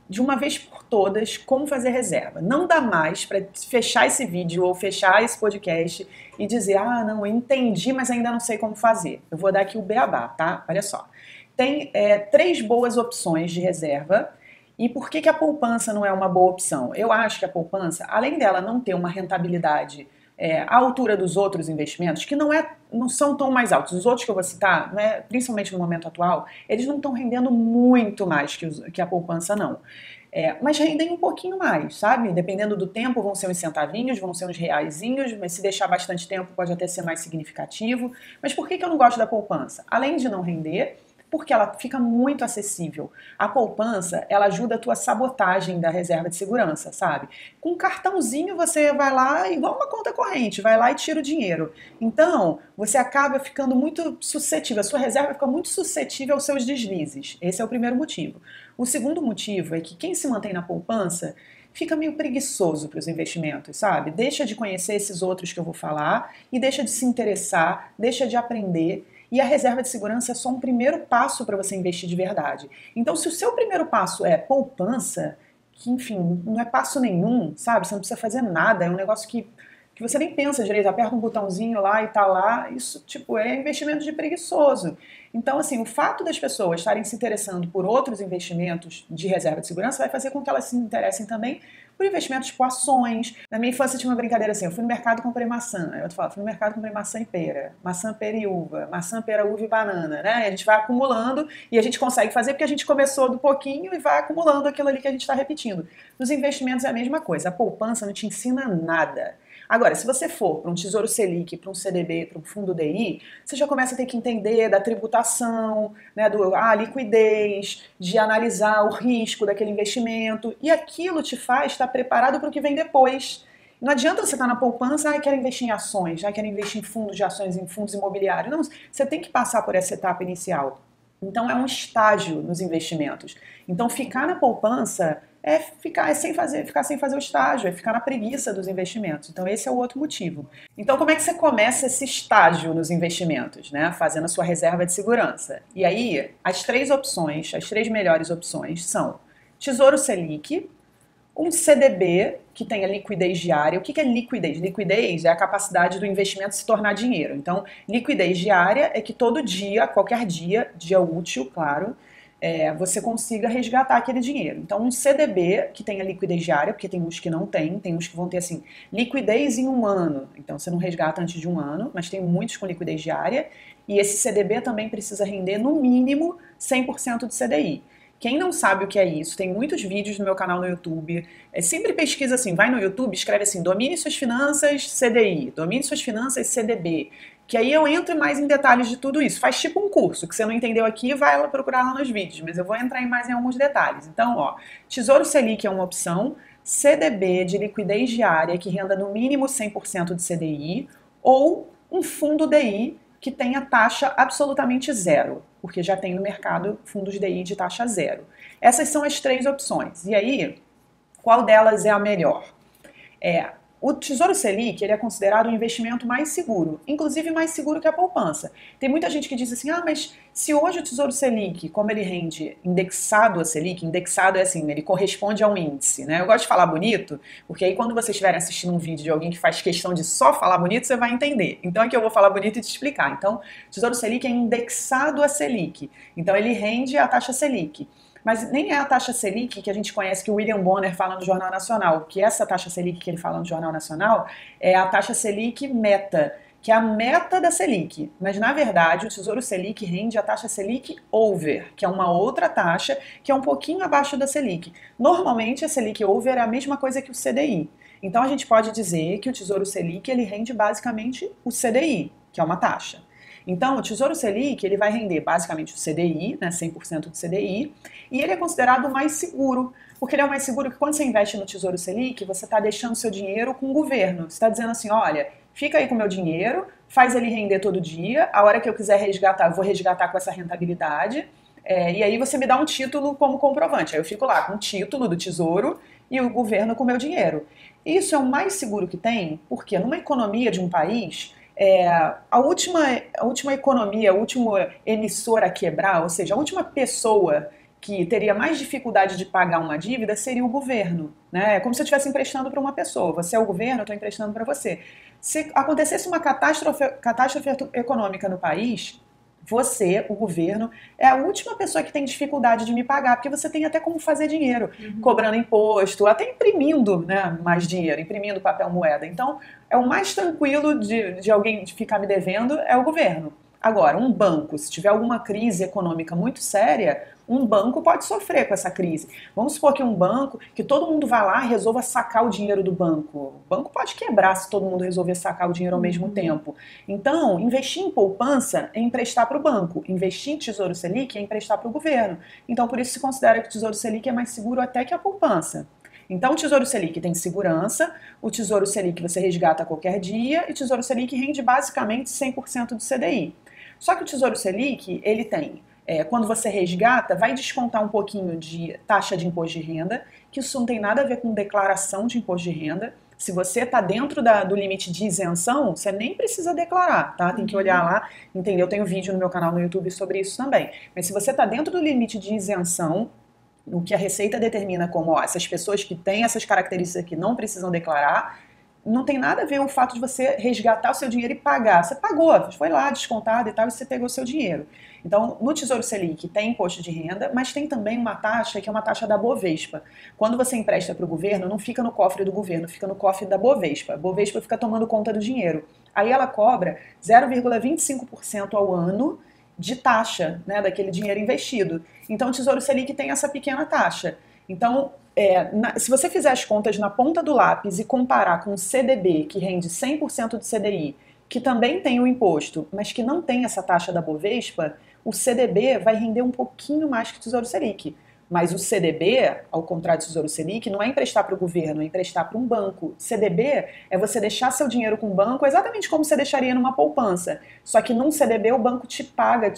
de uma vez por todas como fazer reserva. Não dá mais para fechar esse vídeo ou fechar esse podcast e dizer, ah, não, eu entendi, mas ainda não sei como fazer. Eu vou dar aqui o beabá, tá? Olha só. Tem 3 boas opções de reserva. E por que a poupança não é uma boa opção? Eu acho que a poupança, além dela não ter uma rentabilidade à altura dos outros investimentos, que não são tão mais altos. Os outros que eu vou citar, né, principalmente no momento atual, eles não estão rendendo muito mais que a poupança, não. Mas rendem um pouquinho mais, sabe? Dependendo do tempo, vão ser uns centavinhos, vão ser uns reaisinhos, mas se deixar bastante tempo pode até ser mais significativo. Mas por que eu não gosto da poupança? Além de não render, porque ela fica muito acessível. A poupança, ela ajuda a tua sabotagem da reserva de segurança, sabe? Com um cartãozinho você vai lá, igual uma conta corrente, vai lá e tira o dinheiro. Então, você acaba ficando muito suscetível, a sua reserva fica muito suscetível aos seus deslizes. Esse é o primeiro motivo. O segundo motivo é que quem se mantém na poupança fica meio preguiçoso para os investimentos, sabe? Deixa de conhecer esses outros que eu vou falar e deixa de se interessar, deixa de aprender. E a reserva de segurança é só um primeiro passo para você investir de verdade. Então, se o seu primeiro passo é poupança, que, enfim, não é passo nenhum, sabe? Você não precisa fazer nada, é um negócio que você nem pensa direito, aperta um botãozinho lá e tá lá, isso, tipo, é investimento de preguiçoso. Então, assim, o fato das pessoas estarem se interessando por outros investimentos de reserva de segurança vai fazer com que elas se interessem também por investimentos tipo ações. Na minha infância tinha uma brincadeira assim, eu fui no mercado e comprei maçã. Aí eu falo, fui no mercado e comprei maçã e pera. Maçã, pera e uva. Maçã, pera, uva e banana, né? E a gente vai acumulando e a gente consegue fazer porque a gente começou do pouquinho e vai acumulando aquilo ali que a gente está repetindo. Nos investimentos é a mesma coisa. A poupança não te ensina nada. Agora, se você for para um Tesouro Selic, para um CDB, para um fundo DI, você já começa a ter que entender da tributação, né, liquidez, de analisar o risco daquele investimento, e aquilo te faz estar preparado para o que vem depois. Não adianta você estar na poupança, quero investir em ações, quero investir em fundos de ações, em fundos imobiliários. Não, você tem que passar por essa etapa inicial. Então é um estágio nos investimentos. Então ficar na poupança é ficar sem fazer o estágio, é ficar na preguiça dos investimentos. Então esse é o outro motivo. Então como é que você começa esse estágio nos investimentos, né? Fazendo a sua reserva de segurança. E aí, as 3 melhores opções são Tesouro Selic, um CDB que tenha liquidez diária. O que é liquidez? Liquidez é a capacidade do investimento se tornar dinheiro. Então, liquidez diária é que todo dia, qualquer dia útil, claro, você consiga resgatar aquele dinheiro. Então, um CDB que tenha liquidez diária, porque tem uns que não tem uns que vão ter assim, liquidez em 1 ano. Então, você não resgata antes de 1 ano, mas tem muitos com liquidez diária. E esse CDB também precisa render, no mínimo, 100% de CDI. Quem não sabe o que é isso, tem muitos vídeos no meu canal no YouTube. Sempre pesquisa assim, vai no YouTube, escreve assim, domine suas finanças CDI, domine suas finanças CDB. Que aí eu entro mais em detalhes de tudo isso. Faz tipo um curso, que você não entendeu aqui, vai lá procurar lá nos vídeos, mas eu vou entrar mais em alguns detalhes. Então, ó, Tesouro Selic é uma opção, CDB de liquidez diária que renda no mínimo 100% de CDI, ou um fundo DI que tenha taxa absolutamente zero, porque já tem no mercado fundos DI de taxa zero. Essas são as 3 opções. E aí, qual delas é a melhor? O Tesouro Selic ele é considerado um investimento mais seguro, inclusive mais seguro que a poupança. Tem muita gente que diz assim, mas se hoje o Tesouro Selic, como ele rende indexado a Selic, indexado é assim, ele corresponde a um índice, né? Eu gosto de falar bonito, porque aí quando vocês estiverem assistindo um vídeo de alguém que faz questão de só falar bonito, você vai entender. Então aqui eu vou falar bonito e te explicar. Então, o Tesouro Selic é indexado a Selic, então ele rende a taxa Selic. Mas nem é a taxa Selic que a gente conhece, que o William Bonner fala no Jornal Nacional, que essa taxa Selic que ele fala no Jornal Nacional é a taxa Selic meta, que é a meta da Selic. Mas, na verdade, o Tesouro Selic rende a taxa Selic over, que é uma outra taxa que é um pouquinho abaixo da Selic. Normalmente, a Selic over é a mesma coisa que o CDI. Então, a gente pode dizer que o Tesouro Selic ele rende basicamente o CDI, que é uma taxa. Então, o Tesouro Selic, ele vai render basicamente o CDI, né, 100% do CDI, e ele é considerado o mais seguro, porque ele é o mais seguro que quando você investe no Tesouro Selic, você está deixando seu dinheiro com o governo. Você está dizendo assim, olha, fica aí com o meu dinheiro, faz ele render todo dia, a hora que eu quiser resgatar, eu vou resgatar com essa rentabilidade, e aí você me dá um título como comprovante. Aí eu fico lá com o título do Tesouro e o governo com o meu dinheiro. Isso é o mais seguro que tem, porque numa economia de um país, a última economia, a última emissora a quebrar, ou seja, a última pessoa que teria mais dificuldade de pagar uma dívida seria o governo. Né? É como se eu estivesse emprestando para uma pessoa. Você é o governo, eu estou emprestando para você. Se acontecesse uma catástrofe econômica no país, você, o governo, é a última pessoa que tem dificuldade de me pagar, porque você tem até como fazer dinheiro, cobrando imposto, até imprimindo, né, mais dinheiro, imprimindo papel moeda. Então, é o mais tranquilo de alguém ficar me devendo é o governo. Agora, um banco, se tiver alguma crise econômica muito séria, um banco pode sofrer com essa crise. Vamos supor que um banco, que todo mundo vá lá e resolva sacar o dinheiro do banco. O banco pode quebrar se todo mundo resolver sacar o dinheiro ao mesmo tempo. Então, investir em poupança é emprestar para o banco. Investir em Tesouro Selic é emprestar para o governo. Então, por isso se considera que o Tesouro Selic é mais seguro até que a poupança. Então, o Tesouro Selic tem segurança, o Tesouro Selic você resgata a qualquer dia e o Tesouro Selic rende basicamente 100% do CDI. Só que o Tesouro Selic, ele tem, quando você resgata, vai descontar um pouquinho de taxa de imposto de renda, que isso não tem nada a ver com declaração de imposto de renda. Se você está dentro do limite de isenção, você nem precisa declarar, tá? Tem que olhar lá, entendeu? Eu tenho vídeo no meu canal no YouTube sobre isso também. Mas se você está dentro do limite de isenção, o que a Receita determina como essas pessoas que têm essas características aqui não precisam declarar, não tem nada a ver o fato de você resgatar o seu dinheiro e pagar. Você pagou, foi lá descontado e tal, e você pegou o seu dinheiro. Então, no Tesouro Selic tem imposto de renda, mas tem também uma taxa que é uma taxa da Bovespa. Quando você empresta para o governo, não fica no cofre do governo, fica no cofre da Bovespa. A Bovespa fica tomando conta do dinheiro. Aí ela cobra 0,25% ao ano de taxa, né, daquele dinheiro investido. Então, o Tesouro Selic tem essa pequena taxa. Então, se você fizer as contas na ponta do lápis e comparar com o CDB, que rende 100% do CDI, que também tem o imposto, mas que não tem essa taxa da Bovespa, o CDB vai render um pouquinho mais que o Tesouro Selic. Mas o CDB, ao contrário do Tesouro Selic, não é emprestar para o governo, é emprestar para um banco. CDB é você deixar seu dinheiro com o banco exatamente como você deixaria numa poupança. Só que num CDB o banco te paga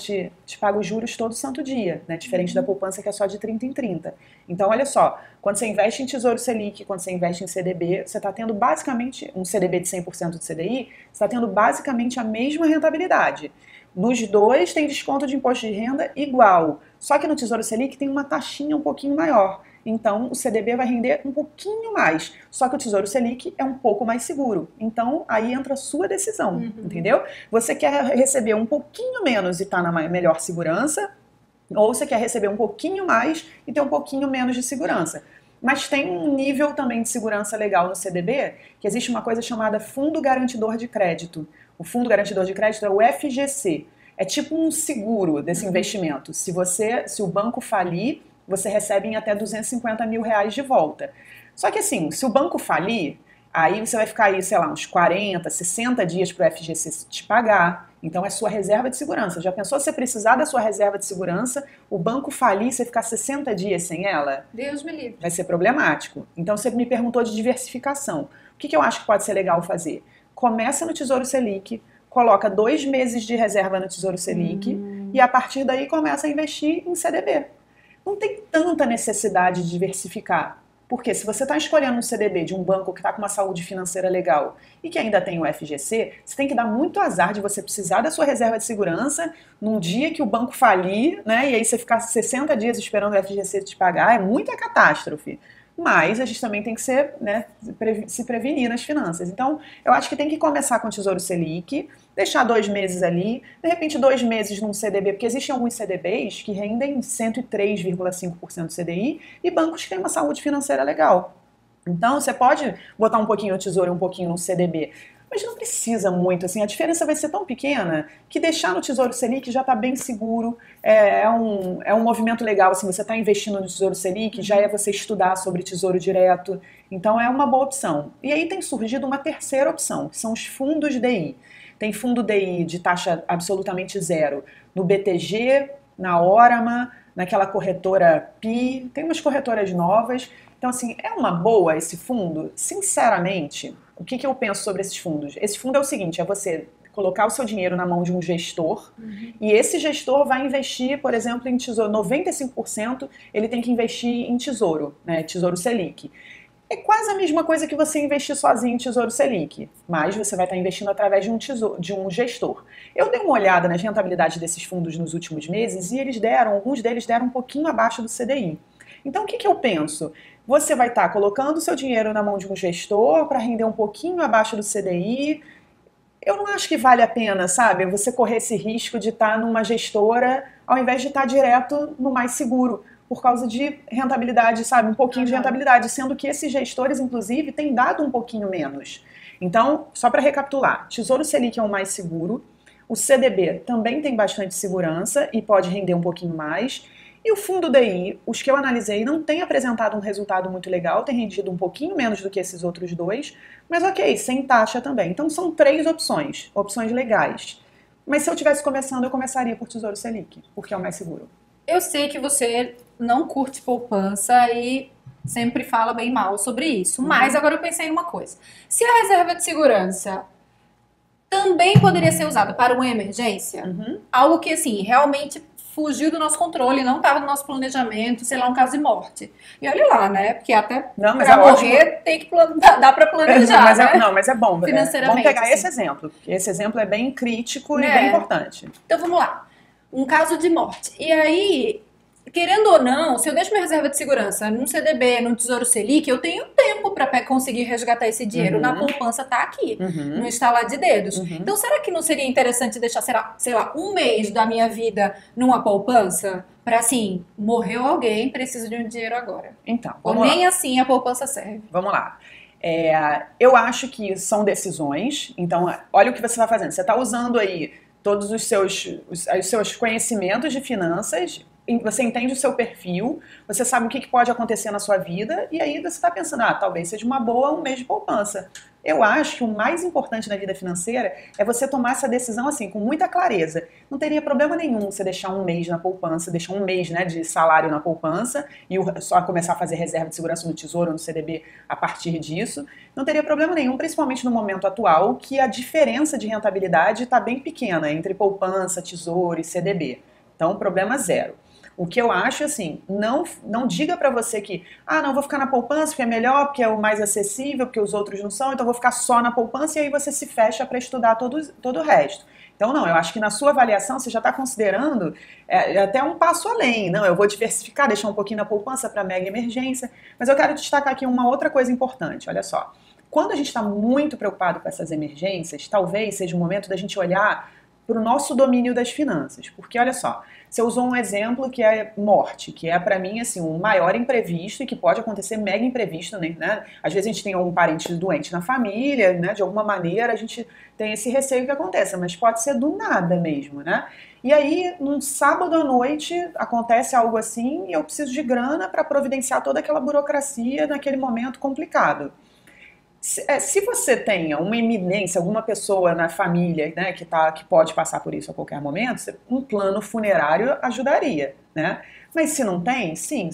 os juros todo santo dia, né? Diferente da poupança que é só de 30 em 30. Então, olha só, quando você investe em Tesouro Selic, quando você investe em CDB, você está tendo basicamente, um CDB de 100% do CDI, você está tendo basicamente a mesma rentabilidade. Nos dois tem desconto de imposto de renda igual, só que no Tesouro Selic tem uma taxinha um pouquinho maior. Então o CDB vai render um pouquinho mais, só que o Tesouro Selic é um pouco mais seguro. Então aí entra a sua decisão, entendeu? Você quer receber um pouquinho menos e estar na melhor segurança, ou você quer receber um pouquinho mais e ter um pouquinho menos de segurança. Mas tem um nível também de segurança legal no CDB, que existe uma coisa chamada Fundo Garantidor de Crédito. O Fundo Garantidor de Crédito é o FGC. É tipo um seguro desse investimento. Se o banco falir, você recebe em até 250 mil reais de volta. Só que assim, se o banco falir, aí você vai ficar aí, sei lá, uns 40, 60 dias para o FGC te pagar. Então é sua reserva de segurança. Já pensou se você precisar da sua reserva de segurança, o banco falir e você ficar 60 dias sem ela? Deus me livre. Vai ser problemático. Então você me perguntou de diversificação. O que eu acho que pode ser legal fazer? Começa no Tesouro Selic, coloca 2 meses de reserva no Tesouro Selic e a partir daí começa a investir em CDB. Não tem tanta necessidade de diversificar. Porque se você está escolhendo um CDB de um banco que está com uma saúde financeira legal e que ainda tem o FGC, você tem que dar muito azar de você precisar da sua reserva de segurança num dia que o banco falir, né? E aí você ficar 60 dias esperando o FGC te pagar, é muita catástrofe. Mas a gente também tem que se prevenir nas finanças. Então, eu acho que tem que começar com o Tesouro Selic, deixar 2 meses ali, de repente 2 meses num CDB, porque existem alguns CDBs que rendem 103,5% do CDI e bancos que têm uma saúde financeira legal. Então, você pode botar um pouquinho no Tesouro e um pouquinho no CDB, mas não precisa muito, assim, a diferença vai ser tão pequena que deixar no Tesouro Selic já está bem seguro, é um movimento legal, assim, você está investindo no Tesouro Selic, já é você estudar sobre Tesouro Direto, então é uma boa opção. E aí tem surgido uma terceira opção, que são os fundos DI. Tem fundo DI de taxa absolutamente zero no BTG, na Orama, naquela corretora PI, tem umas corretoras novas. Então, assim, é uma boa esse fundo? Sinceramente, o que eu penso sobre esses fundos? Esse fundo é o seguinte, é você colocar o seu dinheiro na mão de um gestor e esse gestor vai investir, por exemplo, em tesouro. 95% ele tem que investir em tesouro, né, Tesouro Selic. É quase a mesma coisa que você investir sozinho em Tesouro Selic, mas você vai estar investindo através de um gestor. Eu dei uma olhada nas rentabilidades desses fundos nos últimos meses e alguns deles deram um pouquinho abaixo do CDI. Então, o que eu penso? Você vai estar colocando o seu dinheiro na mão de um gestor para render um pouquinho abaixo do CDI. Eu não acho que vale a pena, sabe, você correr esse risco de estar numa gestora ao invés de estar direto no mais seguro, por causa de rentabilidade, sabe, um pouquinho de rentabilidade, sendo que esses gestores, inclusive, têm dado um pouquinho menos. Então, só para recapitular, Tesouro Selic é o mais seguro, o CDB também tem bastante segurança e pode render um pouquinho mais, e o fundo DI, os que eu analisei, não tem apresentado um resultado muito legal, tem rendido um pouquinho menos do que esses outros dois, mas ok, sem taxa também. Então são 3 opções legais. Mas se eu estivesse começando, eu começaria por Tesouro Selic, porque é o mais seguro. Eu sei que você não curte poupança e sempre fala bem mal sobre isso, mas agora eu pensei em uma coisa. Se a reserva de segurança também poderia ser usada para uma emergência, algo que assim, realmente fugiu do nosso controle, não estava no nosso planejamento, sei lá, um caso de morte. E olha lá, né? Porque até para morrer tem que dá para planejar, mas né? Mas é bom. Financeiramente. Vamos pegar assim. Esse exemplo. Esse exemplo é bem crítico e bem importante. Então vamos lá. Um caso de morte. E aí, querendo ou não, se eu deixo minha reserva de segurança num CDB, num Tesouro Selic, eu tenho tempo para conseguir resgatar esse dinheiro. Na poupança tá aqui, no estalar de dedos. Então será que não seria interessante deixar, sei lá, um mês da minha vida numa poupança? Para assim, morreu alguém, preciso de um dinheiro agora. Então, ou nem assim a poupança serve. Vamos lá. Eu acho que são decisões. Então, olha o que você está fazendo. Você está usando aí todos os seus conhecimentos de finanças, você entende o seu perfil, você sabe o que pode acontecer na sua vida, e aí você está pensando, talvez seja uma boa um mês de poupança. Eu acho que o mais importante na vida financeira é você tomar essa decisão assim, com muita clareza. Não teria problema nenhum você deixar um mês na poupança, deixar um mês, né, de salário na poupança e só começar a fazer reserva de segurança no Tesouro ou no CDB a partir disso. Não teria problema nenhum, principalmente no momento atual, que a diferença de rentabilidade está bem pequena entre poupança, Tesouro e CDB. Então, problema zero. O que eu acho, assim, não diga pra você que, não, vou ficar na poupança porque é melhor, porque é o mais acessível, porque os outros não são, então vou ficar só na poupança e aí você se fecha para estudar todo o resto. Então, não, eu acho que na sua avaliação você já está considerando até um passo além. Não, eu vou diversificar, deixar um pouquinho na poupança para mega emergência, mas eu quero destacar aqui uma outra coisa importante, olha só. Quando a gente está muito preocupado com essas emergências, talvez seja o momento da gente olhar para o nosso domínio das finanças, porque olha só, você usou um exemplo que é morte, que é para mim assim um maior imprevisto e que pode acontecer mega imprevisto, né? Às vezes a gente tem algum parente doente na família, né? De alguma maneira a gente tem esse receio que aconteça, mas pode ser do nada mesmo, né? E aí, num sábado à noite, acontece algo assim e eu preciso de grana para providenciar toda aquela burocracia naquele momento complicado. Se você tenha uma iminência, alguma pessoa na família, né, que pode passar por isso a qualquer momento, um plano funerário ajudaria, né? Mas se não tem, sim,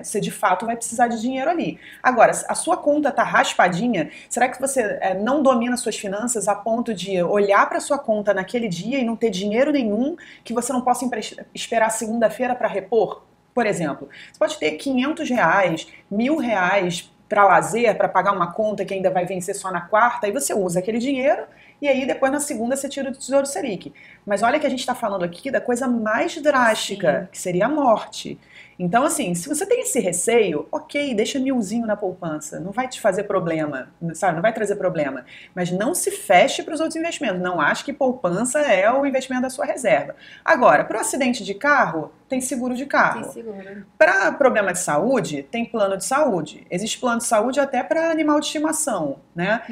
você de fato vai precisar de dinheiro ali. Agora, a sua conta está raspadinha, será que você não domina suas finanças a ponto de olhar para sua conta naquele dia e não ter dinheiro nenhum que você não possa esperar segunda-feira para repor? Por exemplo, você pode ter R$500, R$1.000 para lazer, para pagar uma conta que ainda vai vencer só na quarta, aí você usa aquele dinheiro e aí depois na segunda você tira do Tesouro Selic. Mas olha que a gente está falando aqui da coisa mais drástica, que seria a morte. Então, assim, se você tem esse receio, ok, deixa 1.000zinho na poupança, não vai te fazer problema, sabe? Não vai trazer problema. Mas não se feche para os outros investimentos. Não ache que poupança é o investimento da sua reserva. Agora, para o acidente de carro, tem seguro de carro. Tem seguro. Para problema de saúde, tem plano de saúde. Existe plano de saúde até para animal de estimação, né?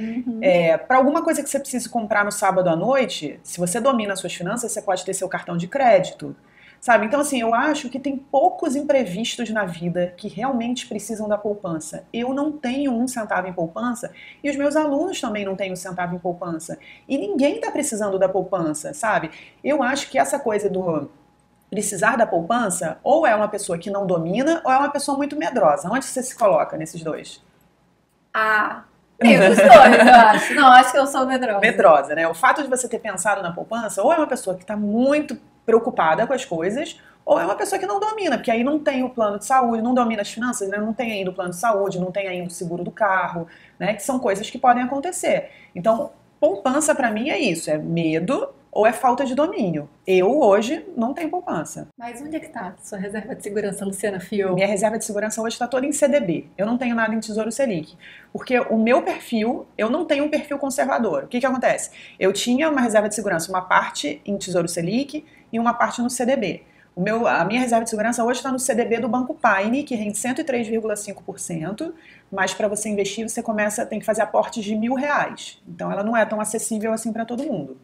Para alguma coisa que você precise comprar no sábado à noite, se você domina as suas finanças, você pode ter seu cartão de crédito. Sabe? Então, assim, eu acho que tem poucos imprevistos na vida que realmente precisam da poupança. Eu não tenho um centavo em poupança e os meus alunos também não têm um centavo em poupança. E ninguém está precisando da poupança, sabe? Eu acho que essa coisa do precisar da poupança ou é uma pessoa que não domina ou é uma pessoa muito medrosa. Onde você se coloca nesses dois? Meio dos dois, eu acho. Não, acho que eu sou medrosa. Medrosa, né? O fato de você ter pensado na poupança ou é uma pessoa que está muito preocupada com as coisas, ou é uma pessoa que não domina, porque aí não tem o plano de saúde, não domina as finanças, né? Não tem ainda o plano de saúde, não tem ainda o seguro do carro, né? Que são coisas que podem acontecer. Então, poupança para mim é isso, é medo ou é falta de domínio. Eu hoje não tenho poupança. Mas onde é que tá sua reserva de segurança, Luciana Fiol? Minha reserva de segurança hoje está toda em CDB. Eu não tenho nada em Tesouro Selic. Porque o meu perfil, eu não tenho um perfil conservador. O que acontece? Eu tinha uma reserva de segurança, uma parte em Tesouro Selic e uma parte no CDB. A minha reserva de segurança hoje está no CDB do Banco Paine, que rende 103,5%, mas para você investir você tem que fazer aportes de R$1.000. Então ela não é tão acessível assim para todo mundo.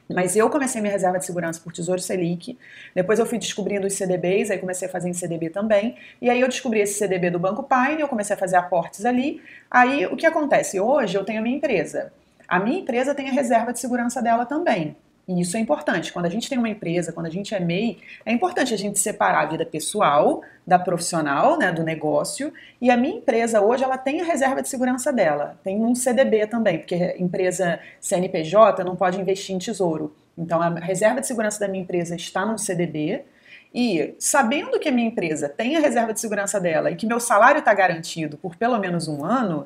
Mas eu comecei minha reserva de segurança por Tesouro Selic, depois eu fui descobrindo os CDBs, aí comecei a fazer em CDB também, e aí eu descobri esse CDB do Banco Paine, eu comecei a fazer aportes ali. Aí o que acontece? Hoje eu tenho a minha empresa. A minha empresa tem a reserva de segurança dela também. E isso é importante. Quando a gente tem uma empresa, quando a gente é MEI, é importante a gente separar a vida pessoal da profissional, né, do negócio. E a minha empresa hoje, ela tem a reserva de segurança dela. Tem um CDB também, porque empresa CNPJ não pode investir em tesouro. Então, a reserva de segurança da minha empresa está num CDB. E sabendo que a minha empresa tem a reserva de segurança dela e que meu salário está garantido por pelo menos um ano,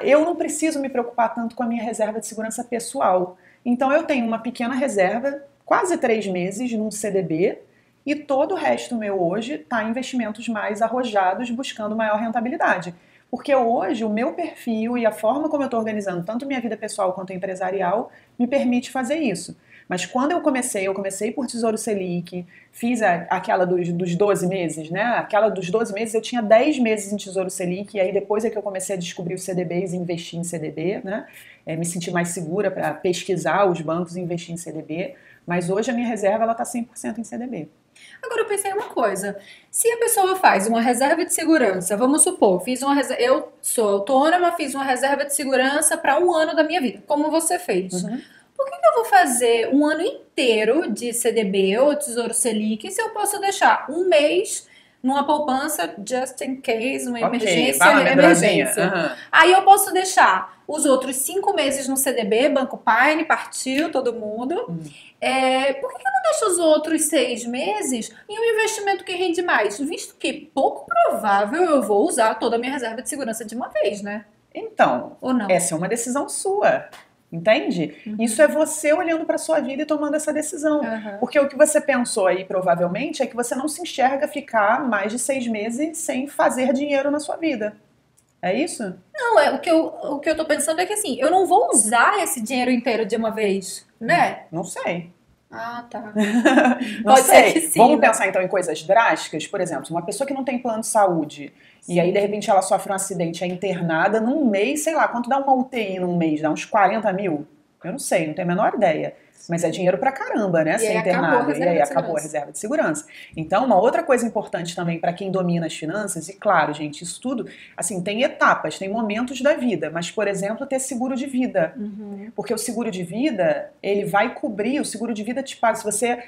eu não preciso me preocupar tanto com a minha reserva de segurança pessoal. Então eu tenho uma pequena reserva, quase 3 meses, num CDB, e todo o resto meu hoje está em investimentos mais arrojados, buscando maior rentabilidade. Porque hoje o meu perfil e a forma como eu estou organizando tanto minha vida pessoal quanto empresarial me permite fazer isso. Mas quando eu comecei por Tesouro Selic, fiz aquela dos 12 meses, né? Aquela dos 12 meses eu tinha 10 meses em Tesouro Selic, e aí depois é que eu comecei a descobrir os CDBs e investir em CDB, né? Me senti mais segura para pesquisar os bancos e investir em CDB. Mas hoje a minha reserva ela está 100% em CDB. Agora eu pensei uma coisa, se a pessoa faz uma reserva de segurança, vamos supor, eu sou autônoma, fiz uma reserva de segurança para um ano da minha vida, como você fez. Uhum. Por que eu vou fazer um ano inteiro de CDB ou Tesouro Selic se eu posso deixar um mês numa poupança just in case, uma emergência? Uhum. Aí eu posso deixar os outros 5 meses no CDB, Banco Paine, partiu todo mundo. Por que eu não deixo os outros 6 meses em um investimento que rende mais? Visto que pouco provável eu vou usar toda a minha reserva de segurança de uma vez, né? Então, ou não? Essa é uma decisão sua. Entende? Isso é você olhando para sua vida e tomando essa decisão. Porque o que você pensou aí, provavelmente, é que você não se enxerga ficar mais de 6 meses sem fazer dinheiro na sua vida. É isso? Não, o que eu tô pensando é que assim, eu não vou usar esse dinheiro inteiro de uma vez, né? Não sei. Tá. Pode ser que sim. Vamos pensar então em coisas drásticas. Por exemplo, uma pessoa que não tem plano de saúde e aí de repente ela sofre um acidente, é internada num mês, sei lá, quanto dá uma UTI num mês? Dá uns 40 mil? Eu não sei, não tenho a menor ideia. Mas é dinheiro pra caramba, né? Ser internado. E aí acabou a reserva de segurança. Então, uma outra coisa importante também para quem domina as finanças, e claro, gente, isso tudo, assim, tem etapas, tem momentos da vida, mas, por exemplo, ter seguro de vida. Porque o seguro de vida, ele vai cobrir, o seguro de vida te paga, se você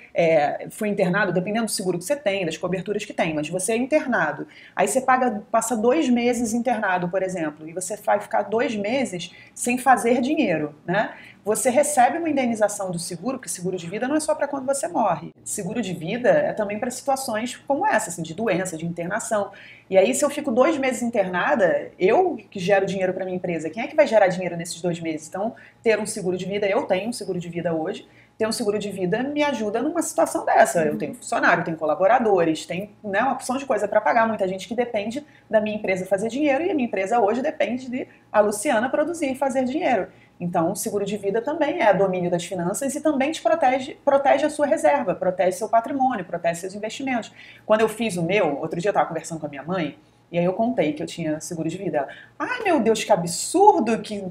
foi internado, dependendo do seguro que você tem, das coberturas que tem, mas você é internado, aí você passa 2 meses internado, por exemplo, e você vai ficar 2 meses sem fazer dinheiro, né? Você recebe uma indenização do seguro, porque seguro de vida não é só para quando você morre. Seguro de vida é também para situações como essa, assim, de doença, de internação. E aí, se eu fico 2 meses internada, eu que gero dinheiro para minha empresa, quem é que vai gerar dinheiro nesses 2 meses? Então, ter um seguro de vida, eu tenho um seguro de vida hoje, ter um seguro de vida me ajuda numa situação dessa. Eu tenho funcionário, tenho colaboradores, tem, né, uma opção de coisa para pagar. Muita gente que depende da minha empresa fazer dinheiro e a minha empresa hoje depende de a Luciana produzir e fazer dinheiro. Então, o seguro de vida também é domínio das finanças e também te protege a sua reserva, protege seu patrimônio, protege seus investimentos. Quando eu fiz o meu, outro dia eu estava conversando com a minha mãe, e aí eu contei que eu tinha seguro de vida. Ela, ai meu Deus, que absurdo, que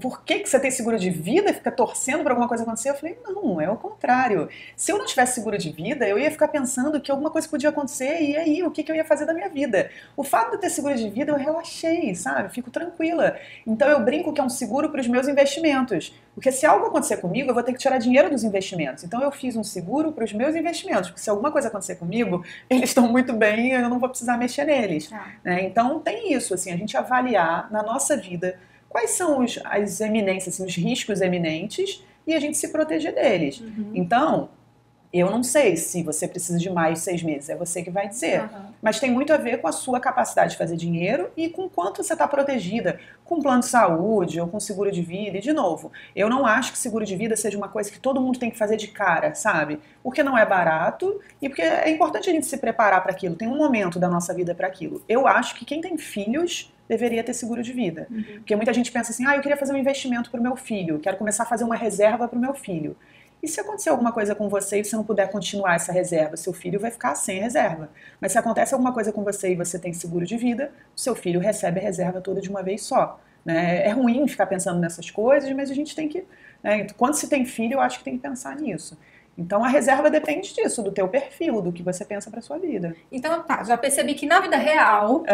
Por que você tem seguro de vida e fica torcendo para alguma coisa acontecer? Eu falei, não, é o contrário. Se eu não tivesse seguro de vida, eu ia ficar pensando que alguma coisa podia acontecer e aí, o que eu ia fazer da minha vida? O fato de eu ter seguro de vida, eu relaxei, sabe? Fico tranquila. Então eu brinco que é um seguro para os meus investimentos. Porque se algo acontecer comigo, eu vou ter que tirar dinheiro dos investimentos. Então eu fiz um seguro para os meus investimentos, porque se alguma coisa acontecer comigo, eles estão muito bem, eu não vou precisar mexer neles. Né? Então tem isso, assim, a gente avaliar na nossa vida quais são as eminências, assim, os riscos eminentes e a gente se proteger deles. Então, eu não sei se você precisa de mais 6 meses, é você que vai dizer. Mas tem muito a ver com a sua capacidade de fazer dinheiro e com quanto você está protegida, com plano de saúde ou com seguro de vida. E, de novo, eu não acho que seguro de vida seja uma coisa que todo mundo tem que fazer de cara, sabe? Porque não é barato e porque é importante a gente se preparar para aquilo. Tem um momento da nossa vida para aquilo. Eu acho que quem tem filhos deveria ter seguro de vida. Porque muita gente pensa assim, eu queria fazer um investimento para o meu filho, quero começar a fazer uma reserva para o meu filho. E se acontecer alguma coisa com você e você não puder continuar essa reserva, seu filho vai ficar sem reserva. Mas se acontece alguma coisa com você e você tem seguro de vida, o seu filho recebe a reserva toda de uma vez só. Né? É ruim ficar pensando nessas coisas, mas a gente tem que... Né? Quando se tem filho, eu acho que tem que pensar nisso. Então a reserva depende disso, do teu perfil, do que você pensa para sua vida. Então tá, já percebi que na vida real,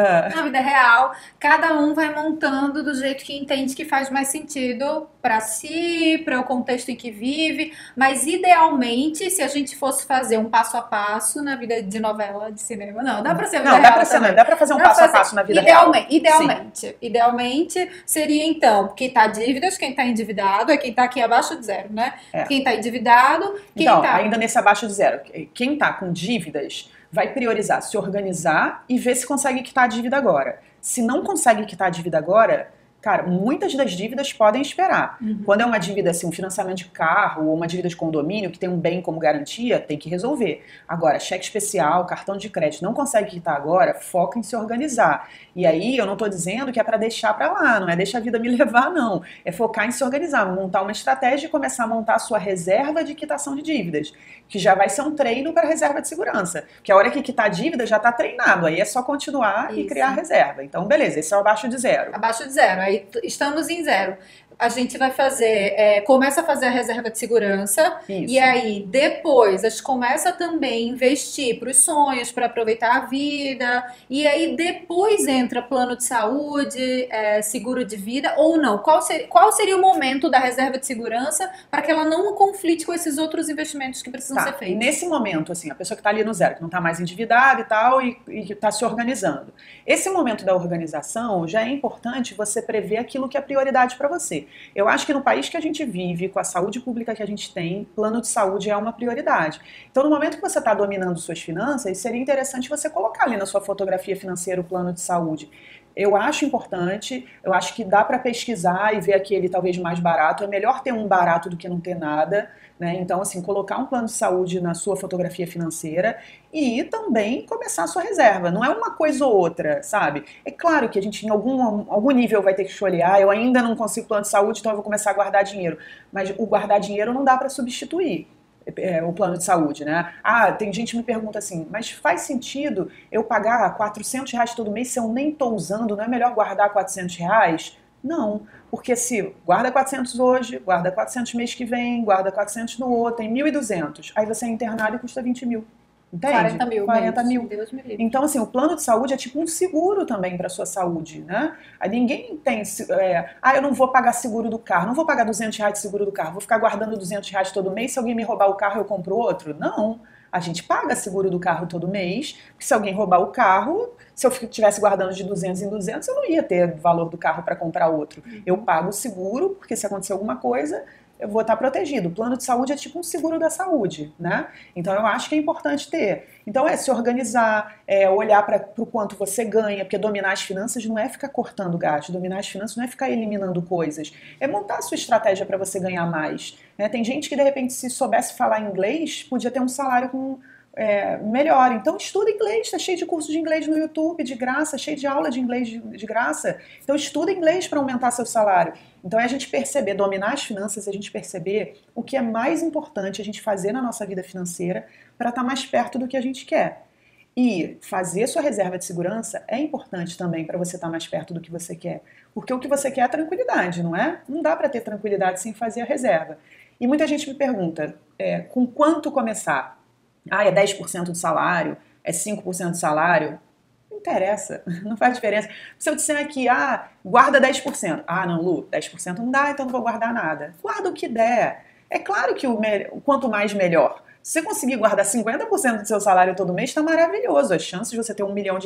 cada um vai montando do jeito que entende que faz mais sentido para si, para o contexto em que vive, mas idealmente, se a gente fosse fazer um passo a passo na vida de novela, de cinema, não, dá para ser vida real. Dá para fazer um passo a passo na vida real. Idealmente seria então quitar dívidas, quem tá endividado é quem tá aqui abaixo de zero, né? Quem tá endividado, então, ainda nesse abaixo de zero, quem está com dívidas vai priorizar se organizar e ver se consegue quitar a dívida agora. Se não consegue quitar a dívida agora, cara, muitas das dívidas podem esperar. Quando é uma dívida, assim, um financiamento de carro ou uma dívida de condomínio que tem um bem como garantia, tem que resolver. Agora, cheque especial, cartão de crédito, não consegue quitar agora, foca em se organizar. E aí, eu não estou dizendo que é para deixar para lá, não é deixar a vida me levar, não. É focar em se organizar, montar uma estratégia e começar a montar a sua reserva de quitação de dívidas, que já vai ser um treino para a reserva de segurança. Porque a hora que quitar a dívida já está treinado, aí é só continuar e criar a reserva. Então, beleza, esse é o abaixo de zero. Abaixo de zero. Aí estamos em zero. A gente vai fazer, começa a fazer a reserva de segurança. Isso. E aí depois a gente começa também a investir para os sonhos, para aproveitar a vida. E aí depois entra plano de saúde, seguro de vida ou não. Qual seria o momento da reserva de segurança para que ela não conflite com esses outros investimentos que precisam ser feitos? Nesse momento, assim, a pessoa que está ali no zero, que não está mais endividada e tal, e que está se organizando. Esse momento da organização já é importante você prever aquilo que é prioridade para você. Eu acho que no país que a gente vive, com a saúde pública que a gente tem, plano de saúde é uma prioridade. Então, no momento que você está dominando suas finanças, seria interessante você colocar ali na sua fotografia financeira o plano de saúde. Eu acho importante, eu acho que dá para pesquisar e ver aquele talvez mais barato. É melhor ter um barato do que não ter nada, né? Então, assim, colocar um plano de saúde na sua fotografia financeira e também começar a sua reserva. Não é uma coisa ou outra, sabe? É claro que a gente em algum nível vai ter que escolher, eu ainda não consigo plano de saúde, então eu vou começar a guardar dinheiro. Mas o guardar dinheiro não dá para substituir o plano de saúde, né? Tem gente que me pergunta assim, mas faz sentido eu pagar R$400 todo mês se eu nem estou usando? Não é melhor guardar R$400? Não, porque se guarda 400 hoje, guarda 400 mês que vem, guarda 400 no outro, tem 1.200. Aí você é internado e custa 20 mil. Entende? 40 mil. Deus me livre. Então, assim, o plano de saúde é tipo um seguro também para sua saúde, né? Aí ninguém tem... eu não vou pagar seguro do carro, não vou pagar R$200 de seguro do carro, vou ficar guardando R$200 todo mês, se alguém me roubar o carro eu compro outro? Não. A gente paga seguro do carro todo mês, porque se alguém roubar o carro, se eu estivesse guardando de 200 em 200, eu não ia ter valor do carro para comprar outro. Eu pago o seguro, porque se acontecer alguma coisa, eu vou estar protegido. O plano de saúde é tipo um seguro da saúde, né? Então eu acho que é importante ter. Então é se organizar, olhar para o quanto você ganha, porque dominar as finanças não é ficar cortando gasto, dominar as finanças não é ficar eliminando coisas, é montar a sua estratégia para você ganhar mais. Né? Tem gente que de repente se soubesse falar inglês, podia ter um salário melhor. Então estuda inglês, tá cheio de curso de inglês no YouTube, de graça, cheio de aula de inglês de graça. Então estuda inglês para aumentar seu salário. Então é a gente perceber, dominar as finanças, a gente perceber o que é mais importante a gente fazer na nossa vida financeira para estar mais perto do que a gente quer. E fazer sua reserva de segurança é importante também para você estar mais perto do que você quer. Porque o que você quer é tranquilidade, não é? Não dá para ter tranquilidade sem fazer a reserva. E muita gente me pergunta, com quanto começar? É 10% do salário? É 5% do salário? Não interessa, não faz diferença. Se eu disser aqui, guarda 10%. Não, Lu, 10% não dá, então não vou guardar nada. Guarda o que der. É claro que o quanto mais, melhor. Se você conseguir guardar 50% do seu salário todo mês, está maravilhoso. As chances de você ter R$1 milhão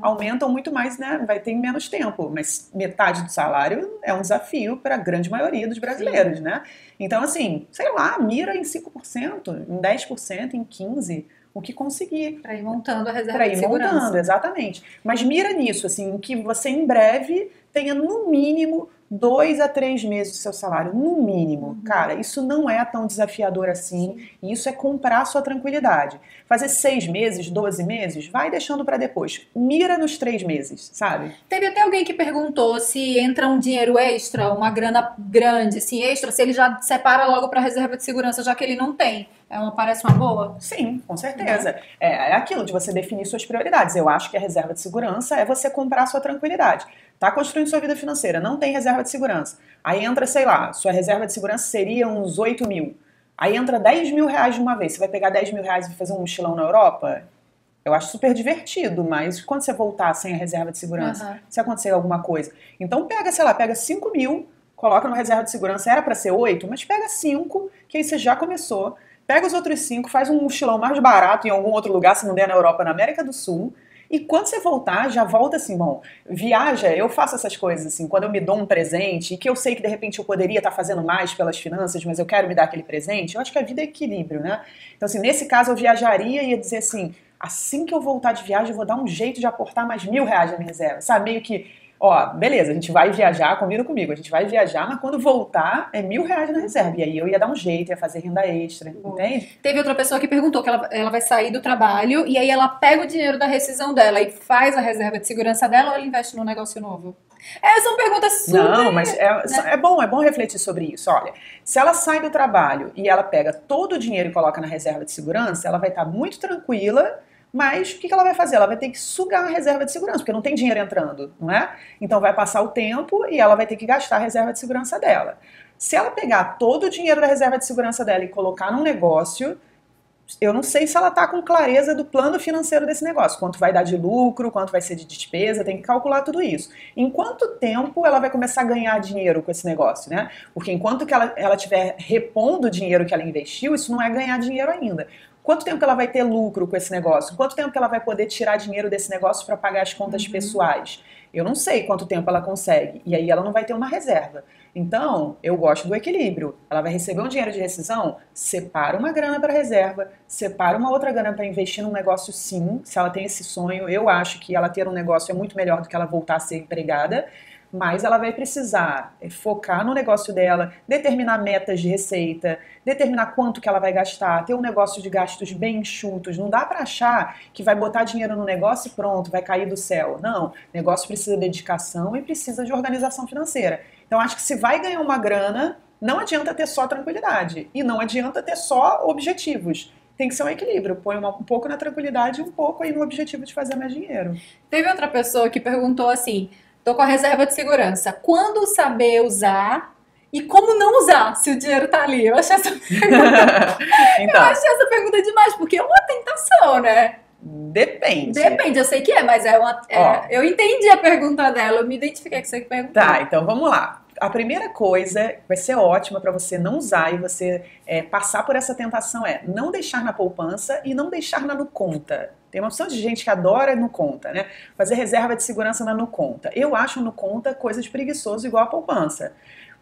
aumentam muito mais, né? Vai ter menos tempo. Mas metade do salário é um desafio para a grande maioria dos brasileiros, né? Então, assim, sei lá, mira em 5%, em 10%, em 15%. O que conseguir. Para ir montando a reserva de segurança. Para ir montando, exatamente. Mas mira nisso, assim, que você em breve tenha no mínimo 2 a 3 meses do seu salário, no mínimo. Cara, isso não é tão desafiador assim. Sim. E isso é comprar a sua tranquilidade. Fazer 6 meses, 12 meses, vai deixando para depois. Mira nos 3 meses, sabe? Teve até alguém que perguntou se entra um dinheiro extra, uma grana grande, assim, extra, se ele já separa logo para reserva de segurança, já que ele não tem. Parece uma boa? Sim, com certeza. É aquilo de você definir suas prioridades. Eu acho que a reserva de segurança é você comprar a sua tranquilidade. Tá construindo sua vida financeira, não tem reserva de segurança. Aí entra, sei lá, sua reserva de segurança seria uns 8 mil. Aí entra R$10 mil de uma vez. Você vai pegar R$10 mil e fazer um mochilão na Europa? Eu acho super divertido, mas quando você voltar sem a reserva de segurança, se acontecer alguma coisa. Então pega, sei lá, pega 5 mil, coloca no reserva de segurança, era para ser 8, mas pega 5, que aí você já começou. Pega os outros 5, faz um mochilão mais barato em algum outro lugar, se não der na Europa, na América do Sul. E quando você voltar, já volta assim, bom, viaja, eu faço essas coisas assim, quando eu me dou um presente, e que eu sei que de repente eu poderia estar fazendo mais pelas finanças, mas eu quero me dar aquele presente, eu acho que a vida é equilíbrio, né? Então assim, nesse caso eu viajaria e ia dizer assim que eu voltar de viagem, eu vou dar um jeito de aportar mais R$1.000 na minha reserva, sabe? Meio que, beleza, a gente vai viajar, combina comigo, a gente vai viajar, mas quando voltar é R$1.000 na reserva. E aí eu ia dar um jeito, ia fazer renda extra, entende? Teve outra pessoa que perguntou que ela vai sair do trabalho e aí ela pega o dinheiro da rescisão dela e faz a reserva de segurança dela ou ela investe num negócio novo? São perguntas super... Não, mas é bom refletir sobre isso. Olha, se ela sai do trabalho e ela pega todo o dinheiro e coloca na reserva de segurança, ela vai estar muito tranquila. Mas o que ela vai fazer? Ela vai ter que sugar a reserva de segurança, porque não tem dinheiro entrando, não é? Então vai passar o tempo e ela vai ter que gastar a reserva de segurança dela. Se ela pegar todo o dinheiro da reserva de segurança dela e colocar num negócio, eu não sei se ela está com clareza do plano financeiro desse negócio, quanto vai dar de lucro, quanto vai ser de despesa, tem que calcular tudo isso. Em quanto tempo ela vai começar a ganhar dinheiro com esse negócio, né? Porque enquanto que ela estiver repondo o dinheiro que ela investiu, isso não é ganhar dinheiro ainda. Quanto tempo que ela vai ter lucro com esse negócio? Quanto tempo que ela vai poder tirar dinheiro desse negócio para pagar as contas pessoais? Eu não sei quanto tempo ela consegue. E aí ela não vai ter uma reserva. Então, eu gosto do equilíbrio. Ela vai receber um dinheiro de rescisão, separa uma grana para reserva, separa uma outra grana para investir num negócio sim. Se ela tem esse sonho, eu acho que ela ter um negócio é muito melhor do que ela voltar a ser empregada. Mas ela vai precisar focar no negócio dela, determinar metas de receita, determinar quanto que ela vai gastar, ter um negócio de gastos bem enxutos. Não dá para achar que vai botar dinheiro no negócio e pronto, vai cair do céu. Não, o negócio precisa de dedicação e precisa de organização financeira. Então acho que se vai ganhar uma grana, não adianta ter só tranquilidade e não adianta ter só objetivos. Tem que ser um equilíbrio, põe um pouco na tranquilidade e um pouco aí no objetivo de fazer mais dinheiro. Teve outra pessoa que perguntou assim... Tô com a reserva de segurança. Quando saber usar e como não usar se o dinheiro tá ali? Eu achei essa pergunta, então, eu achei essa pergunta demais, porque é uma tentação, né? Depende. Depende, eu sei que mas eu entendi a pergunta dela, eu me identifiquei com você que perguntou. Tá, então vamos lá. A primeira coisa vai ser ótima para você não usar e você passar por essa tentação não deixar na poupança e não deixar na no conta. Tem uma opção de gente que adora no conta, né? Fazer reserva de segurança na no conta. Eu acho no conta coisa de preguiçoso igual a poupança.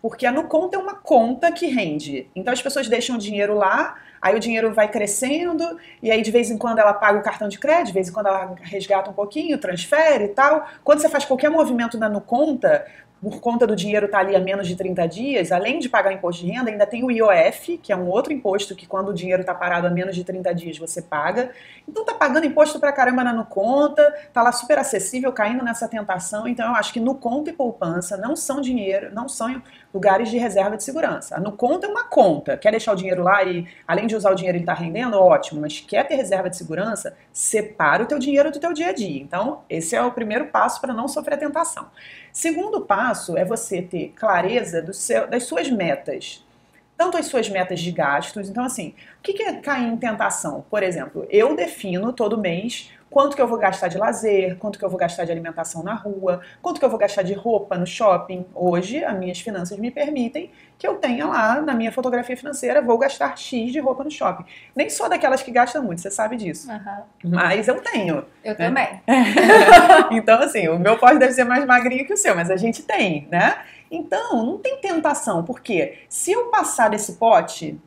Porque a no conta é uma conta que rende. Então as pessoas deixam o dinheiro lá, aí o dinheiro vai crescendo, e aí de vez em quando ela paga o cartão de crédito, de vez em quando ela resgata um pouquinho, transfere e tal. Quando você faz qualquer movimento na no conta, por conta do dinheiro estar ali há menos de 30 dias, além de pagar imposto de renda, ainda tem o IOF, que é um outro imposto que quando o dinheiro está parado há menos de 30 dias você paga. Então tá pagando imposto pra caramba na no conta, tá lá super acessível, caindo nessa tentação. Então eu acho que no conta e poupança não são dinheiro, não são lugares de reserva de segurança. A NuConta é uma conta. Quer deixar o dinheiro lá e, além de usar o dinheiro, ele está rendendo? Ótimo. Mas quer ter reserva de segurança? Separa o teu dinheiro do teu dia a dia. Então, esse é o primeiro passo para não sofrer tentação. Segundo passo é você ter clareza das suas metas. Tanto as suas metas de gastos. Então, assim, o que é cair em tentação? Por exemplo, eu defino todo mês quanto que eu vou gastar de lazer, quanto que eu vou gastar de alimentação na rua, quanto que eu vou gastar de roupa no shopping. Hoje, as minhas finanças me permitem que eu tenha lá, na minha fotografia financeira, vou gastar X de roupa no shopping. Nem sou daquelas que gastam muito, você sabe disso. Uhum. Mas eu tenho. Eu também. Então, assim, o meu pote deve ser mais magrinho que o seu, mas a gente tem, né? Então, não tem tentação, porque se eu passar desse pote,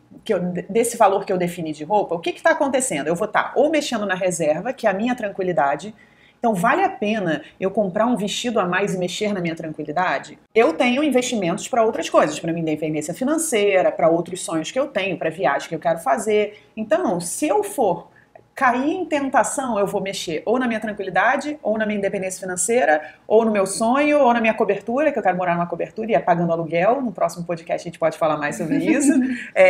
desse valor que eu defini de roupa, o que está acontecendo? Eu vou estar ou mexendo na reserva, que é a minha tranquilidade. Então, vale a pena eu comprar um vestido a mais e mexer na minha tranquilidade? Eu tenho investimentos para outras coisas, para minha independência financeira, para outros sonhos que eu tenho, para viagem que eu quero fazer. Então, se eu for cair em tentação, eu vou mexer ou na minha tranquilidade, ou na minha independência financeira, ou no meu sonho, ou na minha cobertura, que eu quero morar numa cobertura e é pagando aluguel. No próximo podcast a gente pode falar mais sobre isso.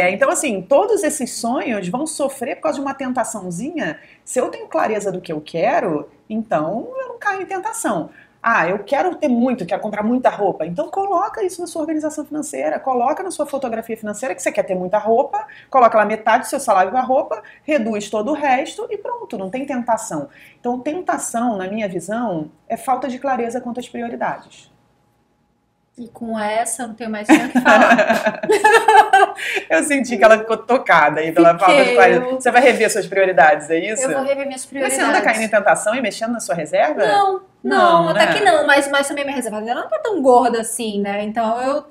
Então, assim, todos esses sonhos vão sofrer por causa de uma tentaçãozinha. Se eu tenho clareza do que eu quero, então eu não caio em tentação. Ah, eu quero ter muito, quero comprar muita roupa. Então coloca isso na sua organização financeira, coloca na sua fotografia financeira que você quer ter muita roupa, coloca lá metade do seu salário na roupa, reduz todo o resto e pronto, não tem tentação. Então tentação, na minha visão, é falta de clareza quanto às prioridades. E com essa, não tenho mais nada que falar. Eu senti que ela ficou tocada aí pela falta de clareza. Você vai rever suas prioridades, é isso? Eu vou rever minhas prioridades. Mas você anda caindo em tentação e mexendo na sua reserva? Não, até que não, mas também minha reserva ela não tá tão gorda assim, né? Então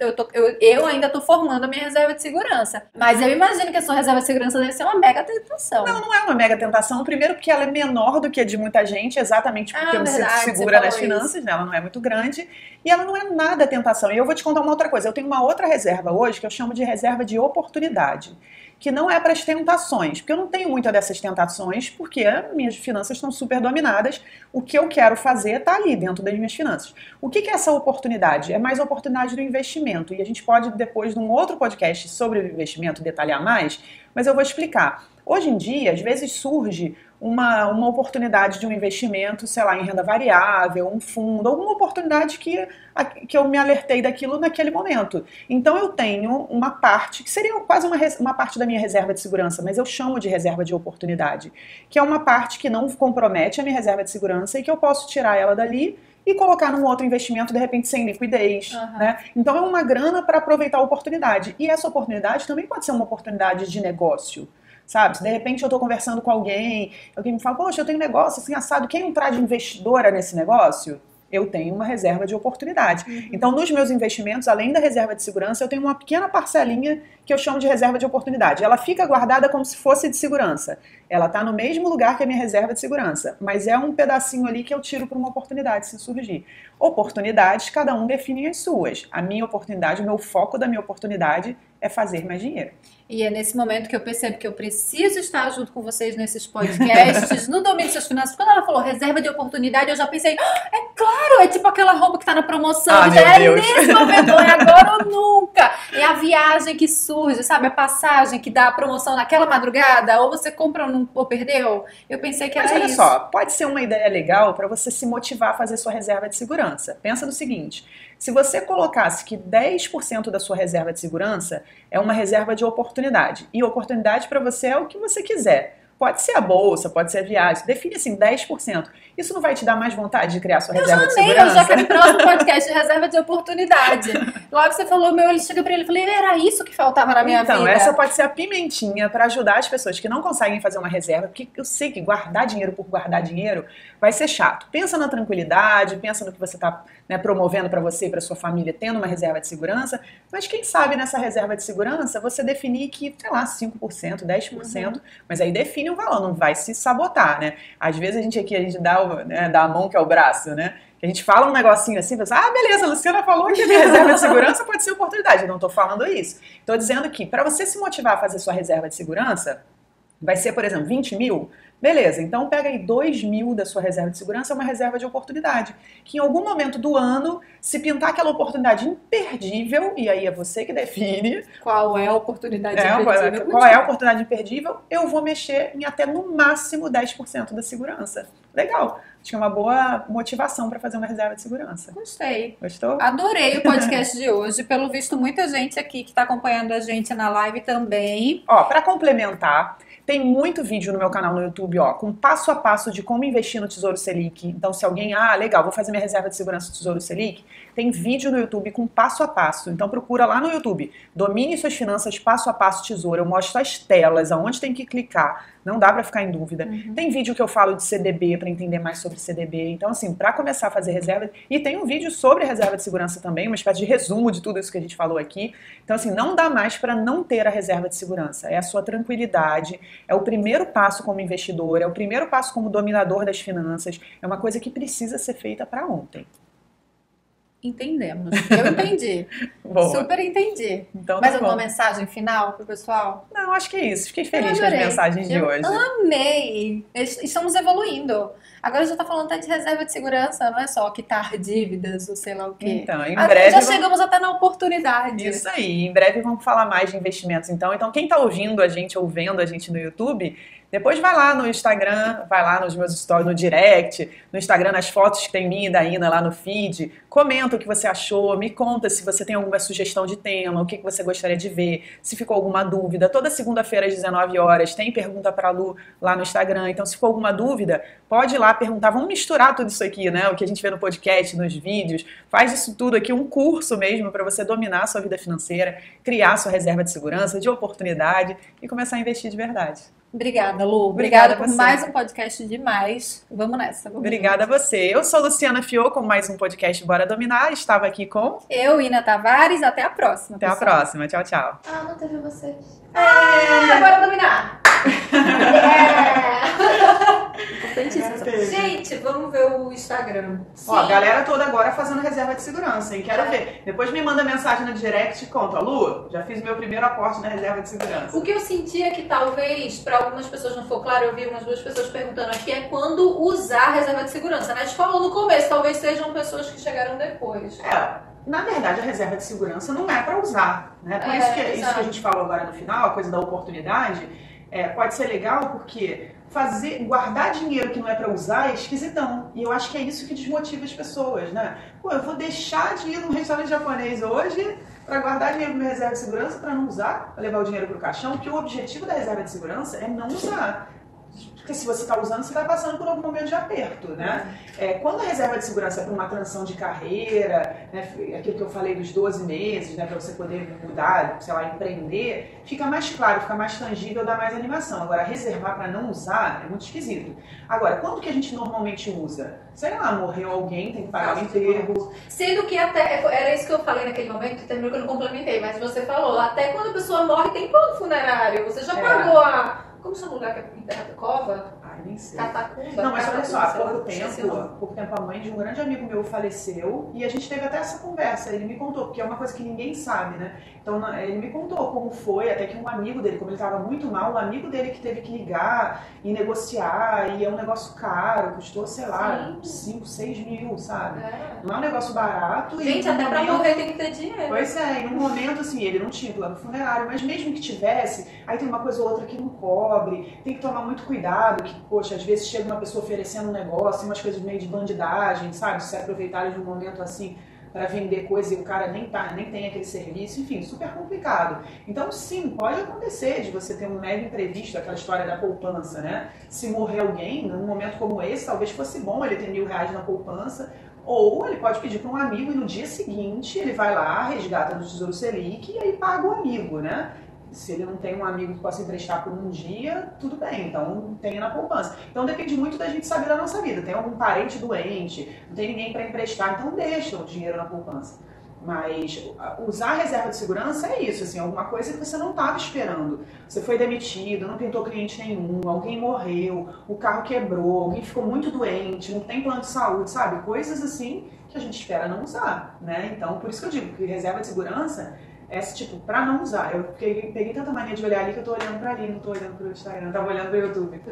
eu ainda tô formando a minha reserva de segurança. Mas eu imagino que a sua reserva de segurança deve ser uma mega tentação. Não é uma mega tentação. Primeiro porque ela é menor do que a de muita gente, exatamente porque eu me sinto segura nas finanças, né? Ela não é muito grande. E ela não é nada tentação. E eu vou te contar uma outra coisa. Eu tenho uma outra reserva hoje que eu chamo de reserva de oportunidade, que não é para as tentações, porque eu não tenho muita dessas tentações, porque minhas finanças estão super dominadas. O que eu quero fazer está ali dentro das minhas finanças. O que é essa oportunidade? É mais a oportunidade do investimento. E a gente pode, depois, num outro podcast sobre o investimento, detalhar mais, mas eu vou explicar. Hoje em dia, às vezes surge uma oportunidade de um investimento, sei lá, em renda variável, um fundo, alguma oportunidade que eu me alertei daquilo naquele momento. Então eu tenho uma parte, que seria quase uma parte da minha reserva de segurança, mas eu chamo de reserva de oportunidade, que é uma parte que não compromete a minha reserva de segurança e que eu posso tirar ela dali e colocar num outro investimento, de repente, sem liquidez, né? Então é uma grana para aproveitar a oportunidade. E essa oportunidade também pode ser uma oportunidade de negócio. Sabe, se de repente eu estou conversando com alguém me fala, poxa, eu tenho um negócio assim assado, quem entrar de investidora nesse negócio? Eu tenho uma reserva de oportunidade. Então, nos meus investimentos, além da reserva de segurança, eu tenho uma pequena parcelinha que eu chamo de reserva de oportunidade. Ela fica guardada como se fosse de segurança. Ela está no mesmo lugar que a minha reserva de segurança, mas é um pedacinho ali que eu tiro para uma oportunidade se surgir. Oportunidades, cada um define as suas. A minha oportunidade, o meu foco da minha oportunidade é fazer mais dinheiro. E é nesse momento que eu percebo que eu preciso estar junto com vocês nesses podcasts, no domínio das suas finanças. Quando ela falou reserva de oportunidade, eu já pensei, é claro, é tipo aquela roupa que tá na promoção. Já é nesse momento, é agora ou nunca. É a viagem que surge, sabe? A passagem que dá a promoção naquela madrugada, ou você compra ou perdeu. Eu pensei que era isso. Mas olha só, pode ser uma ideia legal para você se motivar a fazer sua reserva de segurança. Pensa no seguinte, se você colocasse que 10% da sua reserva de segurança é uma reserva de oportunidade, e oportunidade para você é o que você quiser. Pode ser a bolsa, pode ser a viagem. Define assim, 10%. Isso não vai te dar mais vontade de criar sua reserva de segurança? Eu já quero o próximo podcast de reserva de oportunidade. Logo que você falou, meu olho chega pra ele e falei, era isso que faltava na minha vida. Então, essa pode ser a pimentinha para ajudar as pessoas que não conseguem fazer uma reserva, porque eu sei que guardar dinheiro por guardar dinheiro vai ser chato. Pensa na tranquilidade, pensa no que você está promovendo para você e para sua família, tendo uma reserva de segurança, mas quem sabe nessa reserva de segurança você definir que, sei lá, 5%, 10%, mas aí define um valor, não vai se sabotar, né? Às vezes a gente dá a mão que é o braço, né? A gente fala um negocinho assim, pensa, beleza, a Luciana falou que a minha reserva de segurança pode ser oportunidade. Eu não estou falando isso. Estou dizendo que para você se motivar a fazer sua reserva de segurança, vai ser, por exemplo, 20 mil? Beleza, então pega aí 2 mil da sua reserva de segurança, é uma reserva de oportunidade. Que em algum momento do ano, se pintar aquela oportunidade imperdível, e aí é você que define. Qual é a oportunidade imperdível? Qual é a oportunidade imperdível? Eu vou mexer em até no máximo 10% da segurança. Legal. Acho que é uma boa motivação para fazer uma reserva de segurança. Gostei. Gostou? Adorei o podcast de hoje. Pelo visto, muita gente aqui que está acompanhando a gente na live também. Ó, para complementar, tem muito vídeo no meu canal no YouTube, ó, com passo a passo de como investir no Tesouro Selic. Então, se alguém, legal, vou fazer minha reserva de segurança do Tesouro Selic, tem vídeo no YouTube com passo a passo. Então, procura lá no YouTube, Domine Suas Finanças Passo a Passo Tesouro. Eu mostro as telas, aonde tem que clicar. Não dá pra ficar em dúvida. Tem vídeo que eu falo de CDB para entender mais sobre CDB. Então, assim, para começar a fazer reserva... E tem um vídeo sobre reserva de segurança também, uma espécie de resumo de tudo isso que a gente falou aqui. Então, assim, não dá mais para não ter a reserva de segurança. É a sua tranquilidade, é o primeiro passo como investidor, é o primeiro passo como dominador das finanças. É uma coisa que precisa ser feita para ontem. Entendemos. Eu entendi. Super entendi. Então, mais alguma mensagem final pro pessoal? Não, acho que é isso. Fiquei feliz com as mensagens de hoje. Amei! Estamos evoluindo. Agora já tá falando até de reserva de segurança, não é só quitar dívidas ou sei lá o quê. Então, em breve... Já chegamos até na oportunidade. Isso aí. Em breve vamos falar mais de investimentos, então. Então, quem tá ouvindo a gente ou vendo a gente no YouTube... Depois vai lá no Instagram, vai lá nos meus stories, no direct, no Instagram, nas fotos que tem minha e da Ina lá no feed. Comenta o que você achou, me conta se você tem alguma sugestão de tema, o que você gostaria de ver, se ficou alguma dúvida. Toda segunda-feira às 19 horas tem pergunta pra Lu lá no Instagram. Então, se ficou alguma dúvida, pode ir lá perguntar. Vamos misturar tudo isso aqui, né? O que a gente vê no podcast, nos vídeos. Faz isso tudo aqui, um curso mesmo para você dominar a sua vida financeira, criar sua reserva de segurança, de oportunidade e começar a investir de verdade. Obrigada, Lu. Obrigada por mais um podcast demais. Vamos nessa. Obrigada a você. Eu sou Luciana Fiô com mais um podcast Bora Dominar. Estava aqui com... Eu, Ina Tavares. Até a próxima. Até a próxima. Tchau, tchau. Não teve vocês. Bora dominar. Gente, vamos ver o Instagram. Ó, a galera toda agora fazendo reserva de segurança, hein? Quero ver. Depois me manda mensagem no direct e conta. Lu, já fiz meu primeiro aporte na reserva de segurança. O que eu senti é que talvez, para algumas pessoas não for claro, eu vi umas duas pessoas perguntando aqui, é quando usar a reserva de segurança, né? A gente falou no começo, talvez sejam pessoas que chegaram depois. Na verdade, a reserva de segurança não é para usar, né? Por isso que a gente falou agora no final, a coisa da oportunidade, pode ser legal porque guardar dinheiro que não é para usar é esquisitão. E eu acho que é isso que desmotiva as pessoas, né? Pô, eu vou deixar de ir num restaurante japonês hoje para guardar dinheiro na minha reserva de segurança para não usar, para levar o dinheiro para o caixão, porque o objetivo da reserva de segurança é não usar. Porque se você está usando, você está passando por algum momento de aperto, né? Quando a reserva de segurança é para uma transição de carreira, né, aquilo que eu falei dos 12 meses, né, para você poder mudar, sei lá, empreender, fica mais claro, fica mais tangível, dá mais animação. Agora, reservar para não usar é muito esquisito. Agora, quando que a gente normalmente usa? Sei lá, morreu alguém, tem que pagar o enterro. Sendo que até, era isso que eu falei naquele momento, terminou que eu não complementei, mas você falou, até quando a pessoa morre tem plano funerário, você já pagou a... Como chama o lugar que é enterrado? Cova? Ai, nem sei. Catacumba? Não, mas olha só, há pouco tempo a mãe de um grande amigo meu faleceu e a gente teve até essa conversa. Ele me contou, porque é uma coisa que ninguém sabe, né? Então ele me contou como foi, até que um amigo dele, como ele estava muito mal, um amigo dele que teve que ligar e negociar, e é um negócio caro, custou, sei lá, 5, 6 mil, sabe? Não é um negócio barato. Gente, até pra morrer tem que ter dinheiro. Pois é, e no momento, assim, ele não tinha plano funerário, mas mesmo que tivesse, aí tem uma coisa ou outra que não cobre, tem que tomar muito cuidado, que, poxa, às vezes chega uma pessoa oferecendo um negócio, umas coisas meio de bandidagem, sabe? Se aproveitarem de um momento assim para vender coisa e o cara nem tem aquele serviço, enfim, super complicado. Então, sim, pode acontecer de você ter um mega imprevisto, aquela história da poupança, né? Se morrer alguém, num momento como esse, talvez fosse bom ele ter R$1.000 na poupança, ou ele pode pedir para um amigo e no dia seguinte ele vai lá, resgata do Tesouro Selic e aí paga o amigo, né? Se ele não tem um amigo que possa emprestar por um dia, tudo bem, então tenha na poupança. Então depende muito da gente saber da nossa vida. Tem algum parente doente, não tem ninguém para emprestar, então deixa o dinheiro na poupança. Mas usar a reserva de segurança é isso, assim, alguma coisa que você não estava esperando. Você foi demitido, não pintou cliente nenhum, alguém morreu, o carro quebrou, alguém ficou muito doente, não tem plano de saúde, sabe? Coisas assim que a gente espera não usar, né? Então, por isso que eu digo que reserva de segurança Essa, tipo, pra não usar. Eu peguei tanta mania de olhar ali que eu tô olhando pra ali, não tô olhando pro Instagram, eu tava olhando pro YouTube.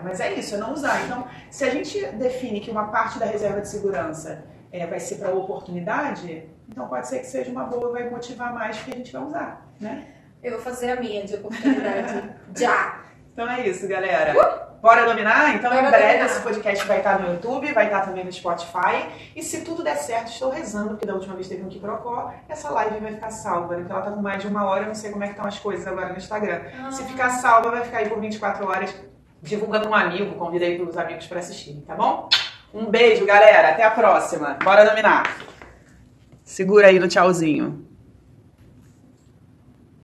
Mas é isso, é não usar. Então, se a gente define que uma parte da reserva de segurança vai ser pra oportunidade, então pode ser que seja uma boa, vai motivar mais porque a gente vai usar, né? Eu vou fazer a minha de oportunidade já. Então é isso, galera. Bora dominar? Então em breve esse podcast vai estar no YouTube, vai estar também no Spotify. E se tudo der certo, estou rezando, porque da última vez teve um Quiprocó, essa live vai ficar salva. Então ela tá com mais de 1 hora, eu não sei como é que estão as coisas agora no Instagram. Se ficar salva, vai ficar aí por 24 horas. Divulga para um amigo, convida aí para os amigos para assistirem, tá bom? Um beijo, galera. Até a próxima. Bora dominar. Segura aí no tchauzinho.